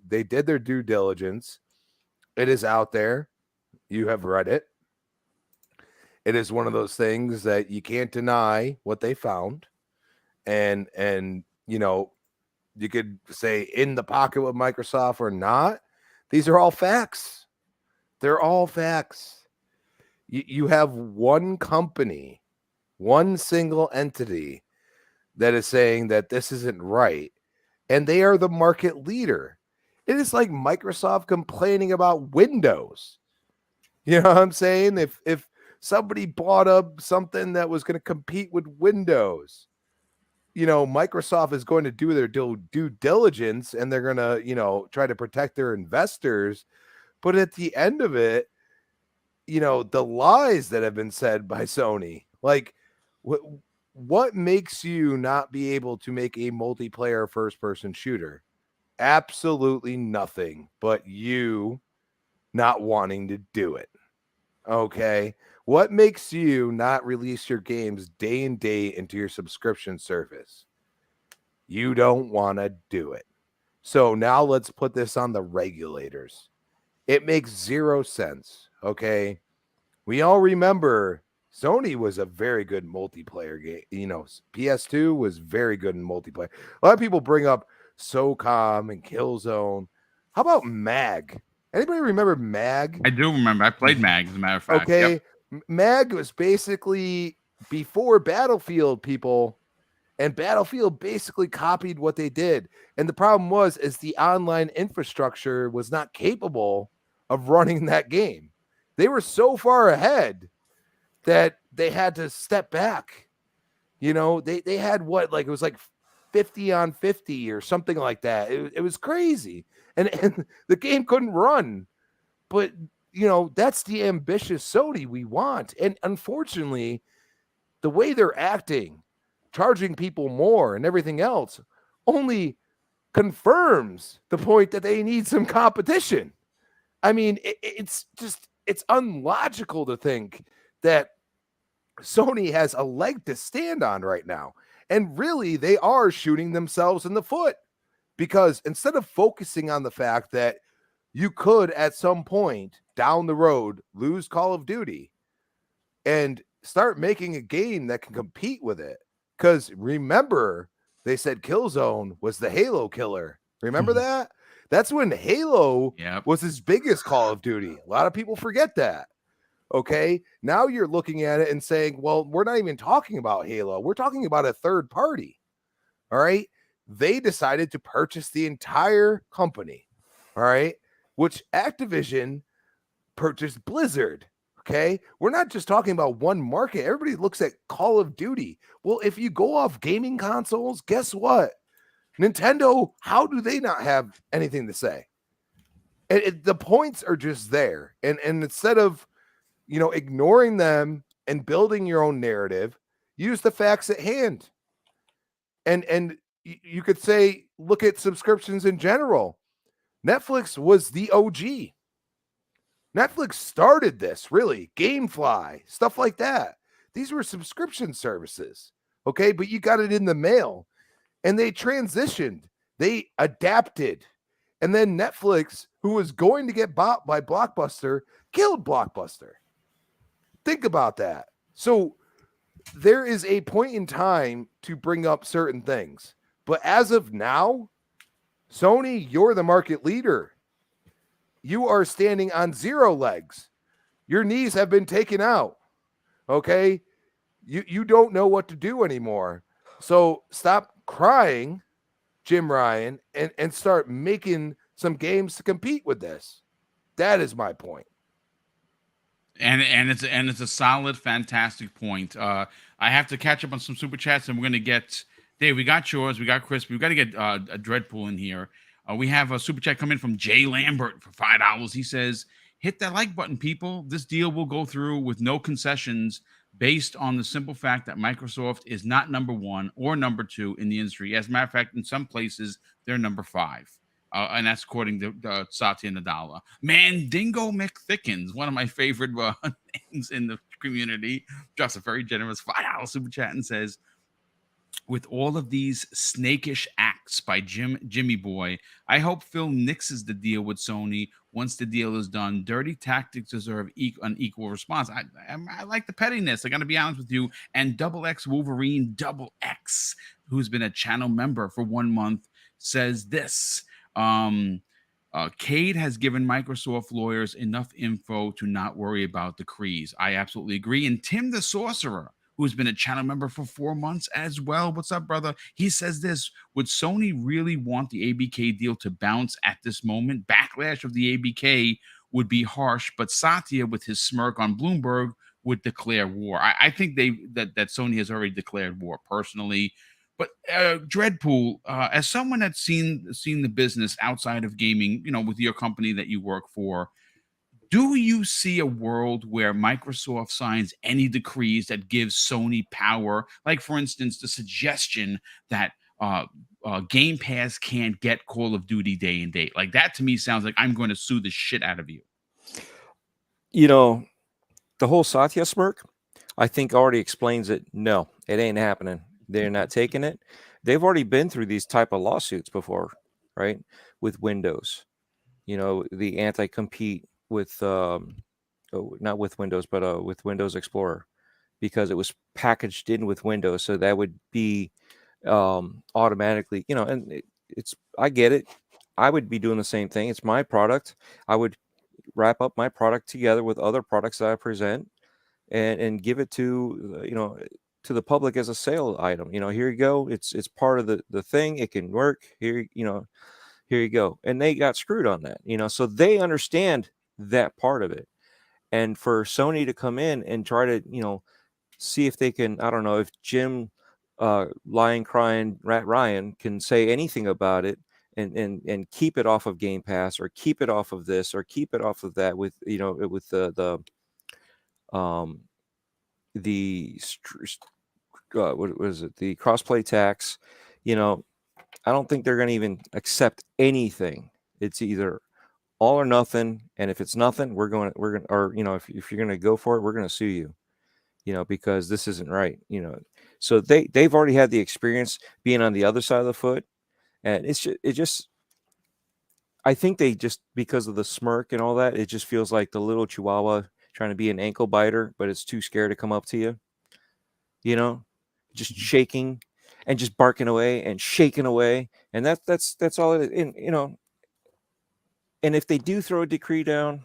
they did their due diligence. It is out there. You have read it. It is one of those things that you can't deny what they found. And you could say in the pocket with Microsoft or not. These are all facts. They're all facts. You have one company, one single entity that is saying that this isn't right, and they are the market leader. It is like Microsoft complaining about Windows. You know what I'm saying? If somebody bought up something that was going to compete with Windows, Microsoft is going to do their due diligence, and they're going to, try to protect their investors. But at the end of it, the lies that have been said by Sony, like what makes you not be able to make a multiplayer first-person shooter? Absolutely nothing, but you not wanting to do it. Okay. What makes you not release your games day and day into your subscription service? You don't want to do it. So now let's put this on the regulators. It makes zero sense. Okay. We all remember Sony was a very good multiplayer game. PS2 was very good in multiplayer. A lot of people bring up SOCOM and Killzone. How about MAG? Anybody remember MAG? I do remember. I played MAG, as a matter of fact. Okay. Yep. MAG was basically before Battlefield, people, and Battlefield basically copied what they did. And the problem is the online infrastructure was not capable of running that game. They were so far ahead that they had to step back. They had it was like 50 on 50 or something like that. It was crazy. And the game couldn't run. But that's the ambitious Sony we want. And unfortunately, the way they're acting, charging people more and everything else, only confirms the point that they need some competition. I mean, it's unlogical to think that Sony has a leg to stand on right now. And really, they are shooting themselves in the foot, because instead of focusing on the fact that you could at some point down the road lose Call of Duty and start making a game that can compete with it. Because remember, they said Killzone was the Halo killer. Remember that? That's when Halo was his biggest Call of Duty. A lot of people forget that. Okay. Now you're looking at it and saying, well, we're not even talking about Halo. We're talking about a third party. All right. they decided to purchase the entire company. All right. Which Activision purchased Blizzard. Okay. We're not just talking about one market. Everybody looks at Call of Duty. Well, if you go off gaming consoles, guess what? Nintendo, how do they not have anything to say? The points are just there. And instead of, ignoring them and building your own narrative, use the facts at hand. And you could say, look at subscriptions in general. Netflix was the OG. Netflix started this, really. Gamefly, stuff like that. These were subscription services, okay? But you got it in the mail. And they transitioned. They adapted. And then Netflix, who was going to get bought by Blockbuster, killed Blockbuster. Think about that. So there is a point in time to bring up certain things. But as of now, Sony, you're the market leader. You are standing on 0 legs. Your knees have been taken out. Okay? You don't know what to do anymore. So stop crying, Jim Ryan, and start making some games to compete with this. That is my point. And it's a solid, fantastic point. I have to catch up on some super chats, and we're gonna get Dave. We got yours. We got Chris. We've got to get a Dreadpool in here. We have a super chat coming from Jay Lambert for $5. He says, "Hit that like button, people. This deal will go through with no concessions, based on the simple fact that Microsoft is not number 1 or number 2 in the industry. As a matter of fact, in some places they're number 5." And that's according to Satya Nadella. Mandingo McThickens, one of my favorite names in the community, drops a very generous $5 super chat and says, "With all of these snakish acts by Jimmy Boy, I hope Phil nixes the deal with Sony once the deal is done. Dirty tactics deserve an equal response." I like the pettiness. I got to be honest with you. And Double X Wolverine Double X, who's been a channel member for 1 month, says this. CADE has given Microsoft lawyers enough info to not worry about decrees. I absolutely agree. And Tim the Sorcerer, who's been a channel member for 4 months as well. What's up, brother? He says this: would Sony really want the ABK deal to bounce at this moment? Backlash of the ABK would be harsh, but Satya, with his smirk on Bloomberg, would declare war. I think that Sony has already declared war personally. But Dreadpool, as someone that's seen the business outside of gaming, with your company that you work for, do you see a world where Microsoft signs any decrees that gives Sony power? Like, for instance, the suggestion that Game Pass can't get Call of Duty day and date. Like, that to me sounds like I'm going to sue the shit out of you. The whole Satya smirk, I think already explains it. No, it ain't happening. They're not taking it. They've already been through these type of lawsuits before, right? With Windows, the anti-compete with not with Windows, but with Windows Explorer, because it was packaged in with Windows, so that would be automatically, and I get it. I would be doing the same thing. It's my product. I would wrap up my product together with other products that I present and give it to to the public as a sale item. Here you go. It's part of the thing. It can work. Here you go. And they got screwed on that, so they understand that part of it. And for Sony to come in and try to, see if they can, I don't know if Jim lying crying Rat Ryan can say anything about it and keep it off of Game Pass, or keep it off of this, or keep it off of that with with the what was it, the crossplay tax. I don't think they're going to even accept anything. It's either all or nothing, and if it's nothing, we're going or if you're going to go for it, we're going to sue you, because this isn't right. So they've already had the experience being on the other side of the foot, and I think they just, because of the smirk and all that, it just feels like the little chihuahua trying to be an ankle biter, but it's too scared to come up to you, just shaking and just barking away and shaking away. And that's all it is. And if they do throw a decree down,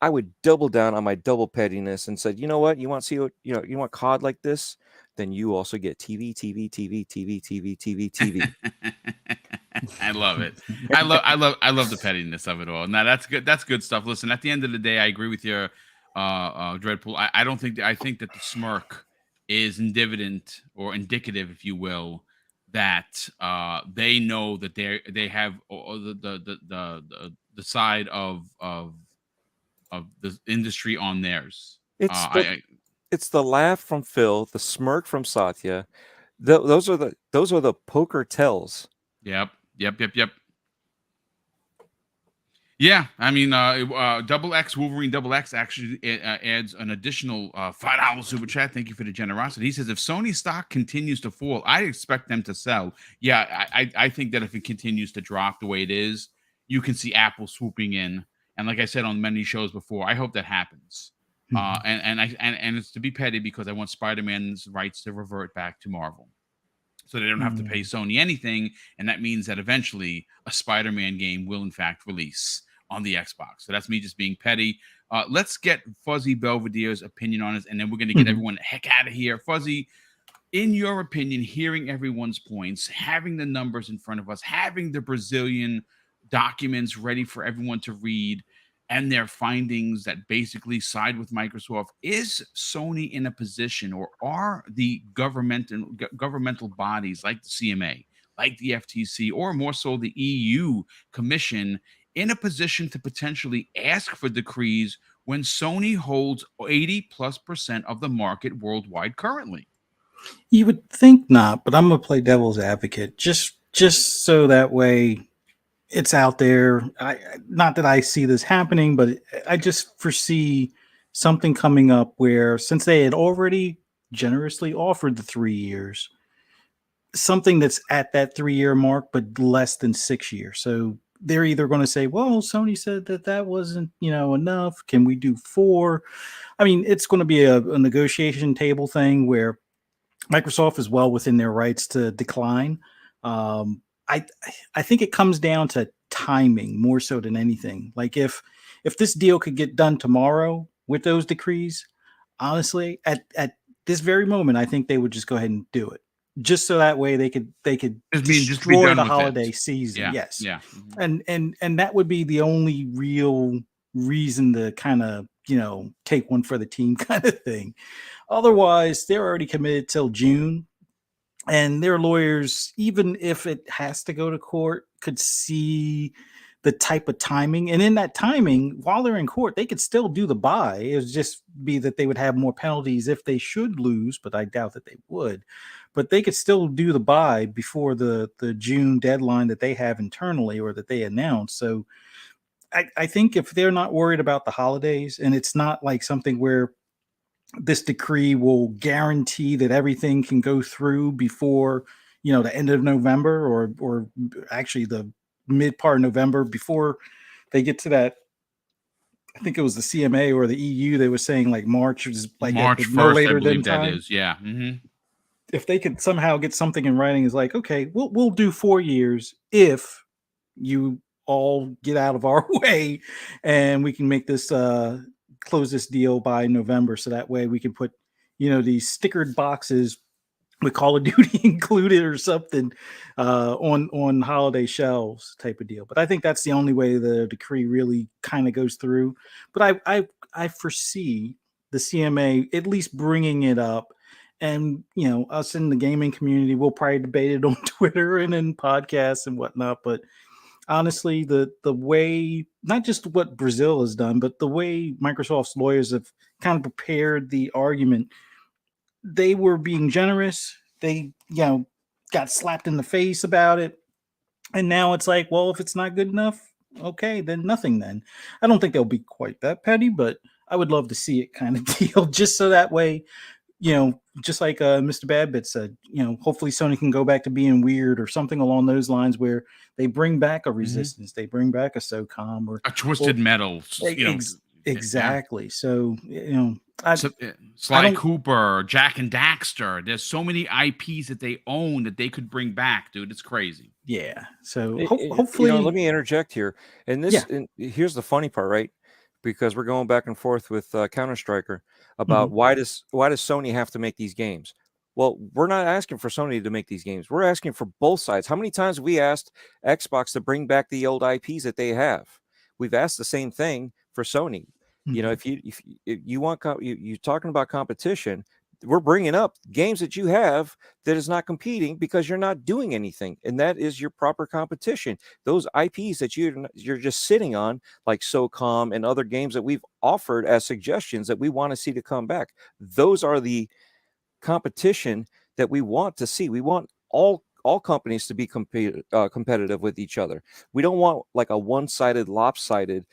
I would double down on my double pettiness and said, you know what, you want to see what you want COD like this, then you also get TV, TV, TV, TV, TV, TV, TV. I love it. I love the pettiness of it all. Now that's good. That's good stuff. Listen, at the end of the day, I agree with you, Dreadpool. I don't think I think that the smirk is indicative, if you will, that they know that they have the side of the industry on theirs. It's the laugh from Phil, the smirk from Satya. Those are the poker tells. Yep. Yeah, I mean, Double X Wolverine Double X actually adds an additional $5 super chat. Thank you for the generosity. He says, if Sony stock continues to fall, I expect them to sell. Yeah, I think that if it continues to drop the way it is, you can see Apple swooping in. And like I said on many shows before, I hope that happens. And it's to be petty because I want Spider-Man's rights to revert back to Marvel, so they don't have to pay Sony anything, and that means that eventually a Spider-Man game will in fact release on the Xbox. So that's me just being petty. Let's get Fuzzy Belvedere's opinion on it, and then we're going to get everyone the heck out of here. Fuzzy, in your opinion, hearing everyone's points, having the numbers in front of us, having the Brazilian documents ready for everyone to read, and their findings that basically side with Microsoft, is Sony in a position, or are the governmental bodies like the CMA, like the FTC, or more so the EU Commission, in a position to potentially ask for decrees when Sony holds 80+% of the market worldwide currently? You would think not, but I'm gonna play devil's advocate just so that way it's out there. Not that I see this happening, but I just foresee something coming up where, since they had already generously offered the 3 years, something that's at that 3-year mark, but less than 6 years. So they're either going to say, well, Sony said that wasn't, enough. Can we do 4? I mean, it's going to be a negotiation table thing where Microsoft is well within their rights to decline. I think it comes down to timing more so than anything. Like if this deal could get done tomorrow with those decrees, honestly, at this very moment, I think they would just go ahead and do it, just so that way they could destroy the holiday season. Yeah. Yes, yeah, and that would be the only real reason to kind of take one for the team kind of thing. Otherwise, they're already committed till June. And their lawyers, even if it has to go to court, could see the type of timing. And in that timing, while they're in court, they could still do the buy. It would just be that they would have more penalties if they should lose, but I doubt that they would. But they could still do the buy before the June deadline that they have internally or that they announce. So I think if they're not worried about the holidays, and it's not like something where this decree will guarantee that everything can go through before the end of November, or actually the mid part of November, before they get to that. I think it was the CMA or the EU. They were saying like March is like March 1st, no later than time. That is, yeah. If they could somehow get something in writing, is like, okay, we'll do 4 years if you all get out of our way, and we can make this close this deal by November, so that way we can put these stickered boxes with Call of Duty included or something on holiday shelves type of deal. But I think that's the only way the decree really kind of goes through. But I foresee the CMA at least bringing it up, and us in the gaming community will probably debate it on Twitter and in podcasts and whatnot. But honestly, the way, not just what Brazil has done, but the way Microsoft's lawyers have kind of prepared the argument, they were being generous. They, got slapped in the face about it. And now it's like, well, if it's not good enough, okay, then nothing then. I don't think they'll be quite that petty, but I would love to see it kind of deal, just so that way, just like Mr. Badbit said, hopefully Sony can go back to being weird or something along those lines, where they bring back a Resistance, they bring back a SOCOM, or a Twisted Metal. Exactly. Yeah. So, Sly Cooper, Jack and Daxter. There's so many IPs that they own that they could bring back, dude. It's crazy. Yeah. So hopefully, let me interject here. And this, and here's the funny part, right? because we're going back and forth with Counter Striker about why does Sony have to make these games? Well, we're not asking for Sony to make these games. We're asking for both sides. How many times have we asked Xbox to bring back the old IPs that they have? We've asked the same thing for Sony. You know, if you want you're talking about competition, we're bringing up games that you have that is not competing because you're not doing anything, and that is your proper competition. Those IPs that you're just sitting on, like SOCOM and other games that we've offered as suggestions that we want to see to come back. Those are the competition that we want to see. We want all companies to be competitive with each other. We don't want like a one-sided, lopsided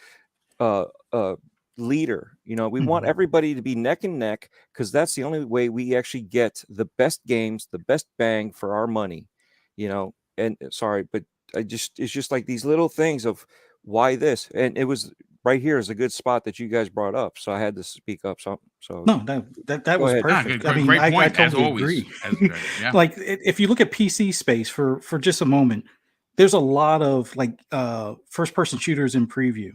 leader. You know, we want everybody to be neck and neck, because that's the only way we actually get the best games, the best bang for our money. You know, and sorry, but it's just like these little things of why this, and it was right here is a good spot that you guys brought up, so I had to speak up. So No, that was ahead. perfect. Great, I mean, great I point, as totally always. agree. Yeah. Like if you look at PC space for just a moment, there's a lot of like first person shooters in preview,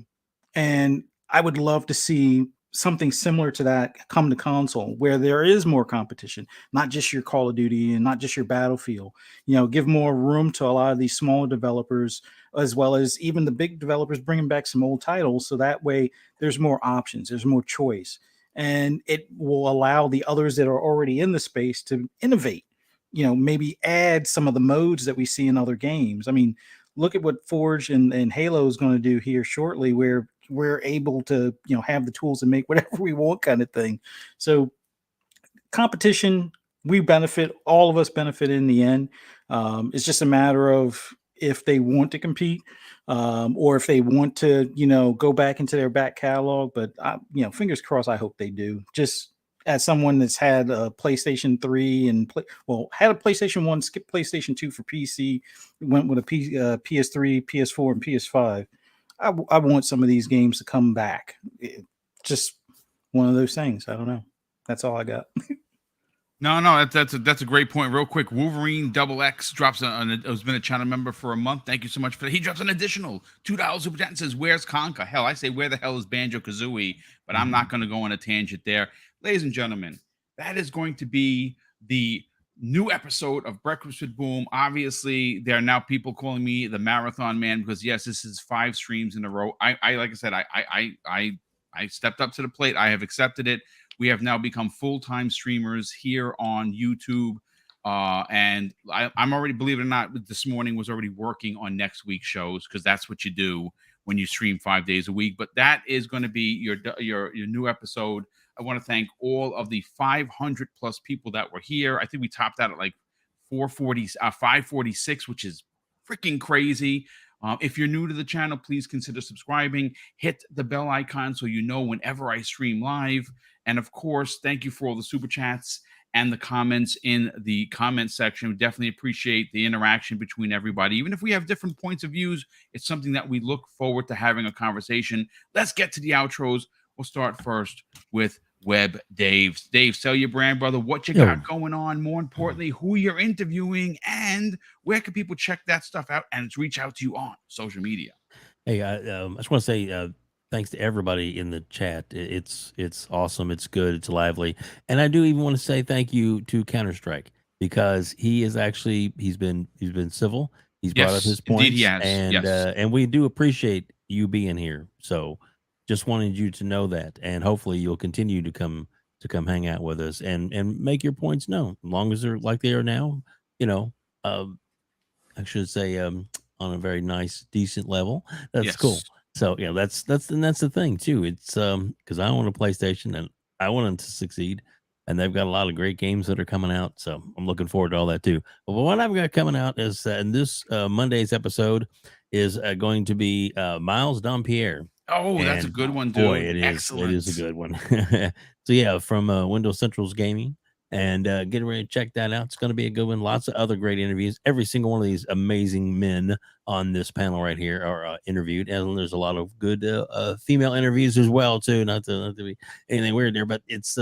and I would love to see something similar to that come to console, where there is more competition, not just your Call of Duty and not just your Battlefield. You know, give more room to a lot of these smaller developers, as well as even the big developers bringing back some old titles, so that way there's more options, there's more choice, and it will allow the others that are already in the space to innovate. You know, maybe add some of the modes that we see in other games. I mean, look at what Forge and Halo is going to do here shortly, where we're able to, you know, have the tools to make whatever we want, kind of thing. So competition, we benefit, all of us benefit in the end. It's just a matter of if they want to compete, or if they want to, you know, go back into their back catalog. But you know, fingers crossed, I hope they do. Just as someone that's had a PlayStation 3 and had a PlayStation 1, skipped PlayStation 2 for PC, went with a PS3, PS4, and PS5. I want some of these games to come back. Just one of those things. I don't know. That's all I got. No, that's a great point. Real quick, Wolverine Double X drops has been a channel member for a month. Thank you so much for that. He drops an additional $2 super chat and says, "Where's Conker?" Hell, I say, where the hell is Banjo Kazooie? But I'm not going to go on a tangent there, ladies and gentlemen. That is going to be the new episode of Breakfast with Boom. Obviously, there are now people calling me the marathon man because yes, this is 5 streams in a row. I like I said, I stepped up to the plate. I have accepted it. We have now become full-time streamers here on YouTube. And I'm already, believe it or not, this morning was already working on next week's shows, because that's what you do when you stream 5 days a week. But that is going to be your new episode. I want to thank all of the 500 plus people that were here. I think we topped out at like 546, which is freaking crazy. If you're new to the channel, please consider subscribing. Hit the bell icon so you know whenever I stream live. And of course, thank you for all the super chats and the comments in the comment section. We definitely appreciate the interaction between everybody. Even if we have different points of views, it's something that we look forward to having a conversation. Let's get to the outros. We'll start first with Web Dave. Dave, sell your brand, brother. What you got going on? More importantly, who you're interviewing, and where can people check that stuff out and reach out to you on social media? Hey, I just want to say thanks to everybody in the chat. It's awesome. It's good. It's lively. And I do even want to say thank you to Counter-Strike, because he is actually he's been civil. He's brought up his points, indeed he has. and we do appreciate you being here. So just wanted you to know that, and hopefully you'll continue to come hang out with us and make your points known, as long as they're like they are now. You know, I should say on a very nice, decent level. That's cool. So yeah, that's the thing too. It's because I want a PlayStation and I want them to succeed, and they've got a lot of great games that are coming out. So I'm looking forward to all that too. But what I've got coming out is in this Monday's episode is going to be Miles Dompierre. Oh, and that's a good one, dude. Boy, it is. Excellent. It is a good one. So yeah, from Windows Central's Gaming. And get ready to check that out. It's going to be a good one. Lots of other great interviews. Every single one of these amazing men on this panel right here are interviewed, and there's a lot of good female interviews as well too. Not to be anything weird there, but it's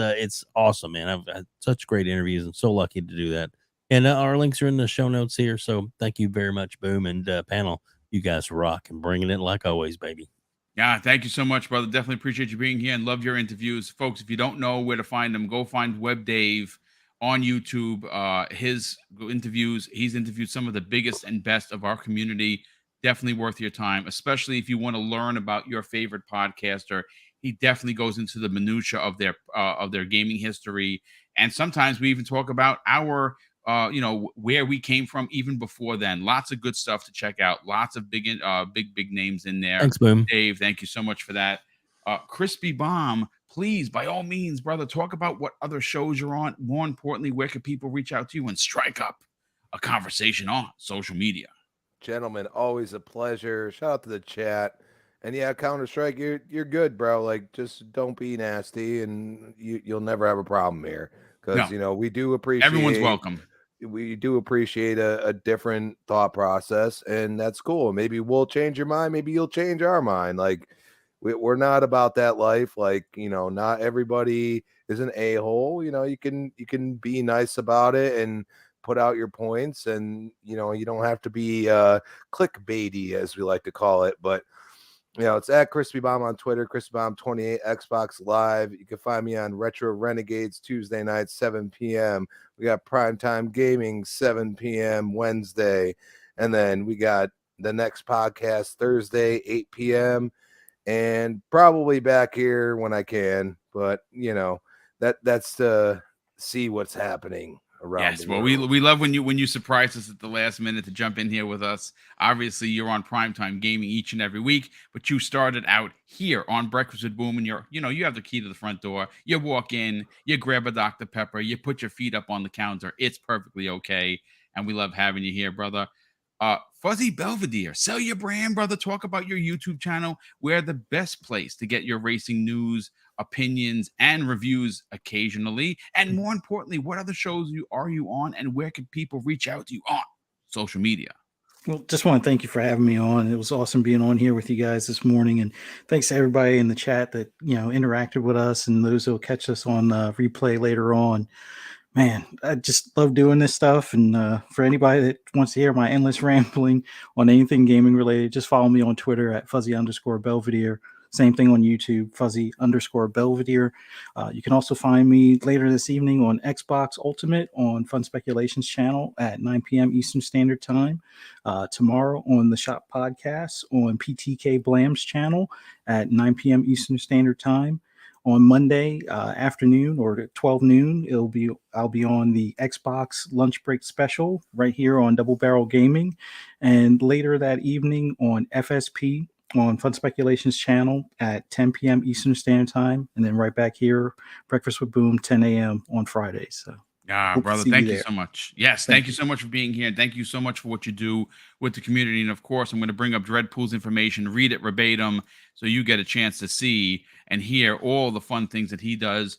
awesome, man. I've had such great interviews and so lucky to do that. And our links are in the show notes here. So thank you very much, Boom and panel. You guys rock and bringing it like always, baby. Yeah, thank you so much, brother. Definitely appreciate you being here and love your interviews. Folks, if you don't know where to find them, go find Web Dave on YouTube. His interviews, he's interviewed some of the biggest and best of our community. Definitely worth your time, especially if you want to learn about your favorite podcaster. He definitely goes into the minutia of their gaming history. And sometimes we even talk about our where we came from even before then. Lots of good stuff to check out. Lots of big names in there. Thanks, Boom. Dave, thank you so much for that. Crispy Bomb, please, by all means, brother, talk about what other shows you're on. More importantly, where can people reach out to you and strike up a conversation on social media? Gentlemen, always a pleasure. Shout out to the chat. And yeah, Counter Strike, you're good, bro. Like, just don't be nasty, and you'll never have a problem here. Because No, we do everyone's appreciate welcome. a different thought process, and that's cool. Maybe we'll change your mind. Maybe you'll change our mind. Like, we're not about that life. Like, not everybody is an a-hole. You can be nice about it and put out your points, and you don't have to be clickbaity, as we like to call it. But it's at Crispy Bomb on Twitter, Crispy Bomb 28, Xbox Live. You can find me on Retro Renegades Tuesday night, 7 p.m. We got Primetime Gaming, 7 p.m. Wednesday. And then we got the next podcast Thursday, 8 p.m. And probably back here when I can. But, that's to see what's happening around Yes, the well, world. we love when you surprise us at the last minute to jump in here with us. Obviously, you're on Primetime Gaming each and every week, but you started out here on Breakfast with Boom, and you have the key to the front door. You walk in, you grab a Dr. Pepper, you put your feet up on the counter. It's perfectly okay, and we love having you here, brother. Fuzzy Belvedere, sell your brand, brother. Talk about your YouTube channel. We're the best place to get your racing news, opinions, and reviews occasionally. And more importantly, what other shows are you on, and where can people reach out to you on social media? Well, just want to thank you for having me on. It was awesome being on here with you guys this morning, and thanks to everybody in the chat that interacted with us, and those who will catch us on replay later on. Man, I just love doing this stuff. And for anybody that wants to hear my endless rambling on anything gaming related, just follow me on Twitter at fuzzy_Belvedere. Same thing on YouTube, fuzzy_Belvedere. You can also find me later this evening on Xbox Ultimate on Fun Speculations channel at 9 p.m. Eastern Standard Time. Tomorrow on the Shop Podcast on PTK Blam's channel at 9 p.m. Eastern Standard Time. On Monday afternoon or at 12 noon, I'll be on the Xbox lunch break special right here on Double Barrel Gaming, and later that evening on FSP on Fun Speculations channel at 10 p.m. Eastern Standard Time, and then right back here, Breakfast with Boom, 10 a.m. on Fridays. So Brother, thank you so much. Yes, thank you so much for being here. And thank you so much for what you do with the community. And of course, I'm going to bring up Dreadpool's information, read it verbatim, so you get a chance to see and hear all the fun things that he does.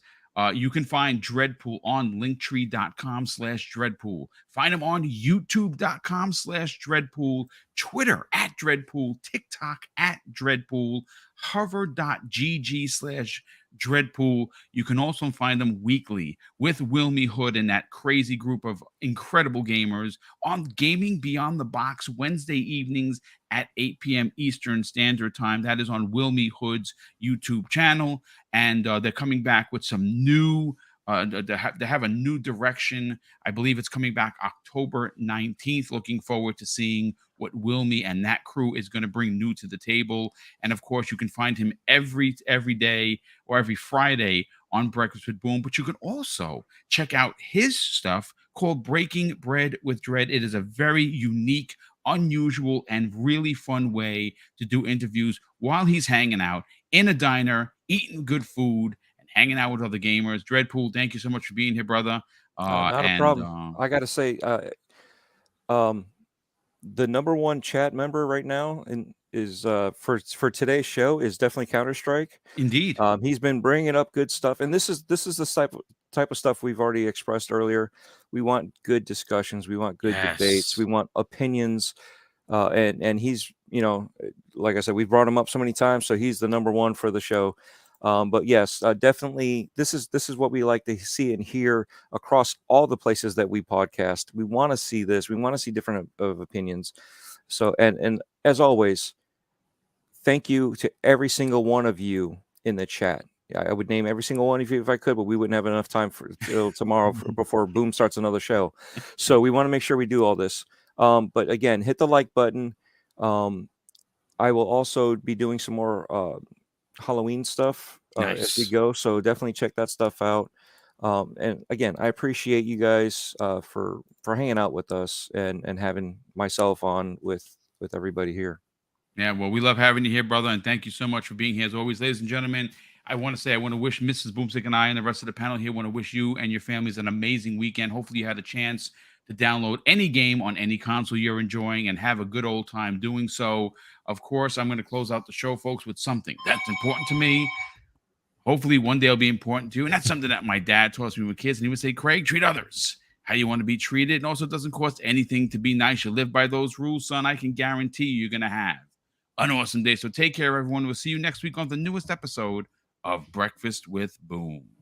You can find Dreadpool on linktree.com/Dreadpool. Find him on youtube.com/Dreadpool, Twitter at Dreadpool, TikTok at Dreadpool, hover.gg/Dreadpool. You can also find them weekly with Wilmy Hood and that crazy group of incredible gamers on Gaming Beyond the Box Wednesday evenings at 8 p.m. Eastern Standard Time. That is on Wilmy Hood's YouTube channel. And they're coming back with some new, they have a new direction. I believe it's coming back October 19th. Looking forward to seeing what Wilmy and that crew is going to bring new to the table. And of course, you can find him every day or every Friday on Breakfast with Boom. But you can also check out his stuff called Breaking Bread with Dread. It is a very unique, unusual, and really fun way to do interviews while he's hanging out in a diner, eating good food, and hanging out with other gamers. Dreadpool, thank you so much for being here, brother. Not a problem. I got to say, the number one chat member right now is for today's show is definitely Counter-Strike. Indeed. He's been bringing up good stuff, and this is the type of stuff we've already expressed earlier. We want good discussions. We want good debates. We want opinions. And he's, like I said, we've brought him up so many times, so he's the number one for the show. But yes, definitely, this is what we like to see and hear across all the places that we podcast. We want to see this. We want to see different of opinions. So, and as always, thank you to every single one of you in the chat. I would name every single one of you if I could, but we wouldn't have enough time till tomorrow before Boom starts another show. So we want to make sure we do all this. But again, hit the like button. I will also be doing some more Halloween stuff as we Nice. go. So definitely check that stuff out. And again, I appreciate you guys for hanging out with us and having myself on with everybody here. Yeah, well, we love having you here, brother, and thank you so much for being here as always, ladies and gentlemen. I want to wish Mrs. BoomStick and I and the rest of the panel here want to wish you and your families an amazing weekend. Hopefully, you had a chance to download any game on any console you're enjoying and have a good old time doing so. Of course, I'm going to close out the show, folks, with something that's important to me. Hopefully, one day it'll be important to you, and that's something that my dad taught me with kids, and he would say, "Craig, treat others how you want to be treated, and also it doesn't cost anything to be nice. You live by those rules, son. I can guarantee you're going to have an awesome day. So take care, everyone. We'll see you next week on the newest episode of Breakfast with Boom."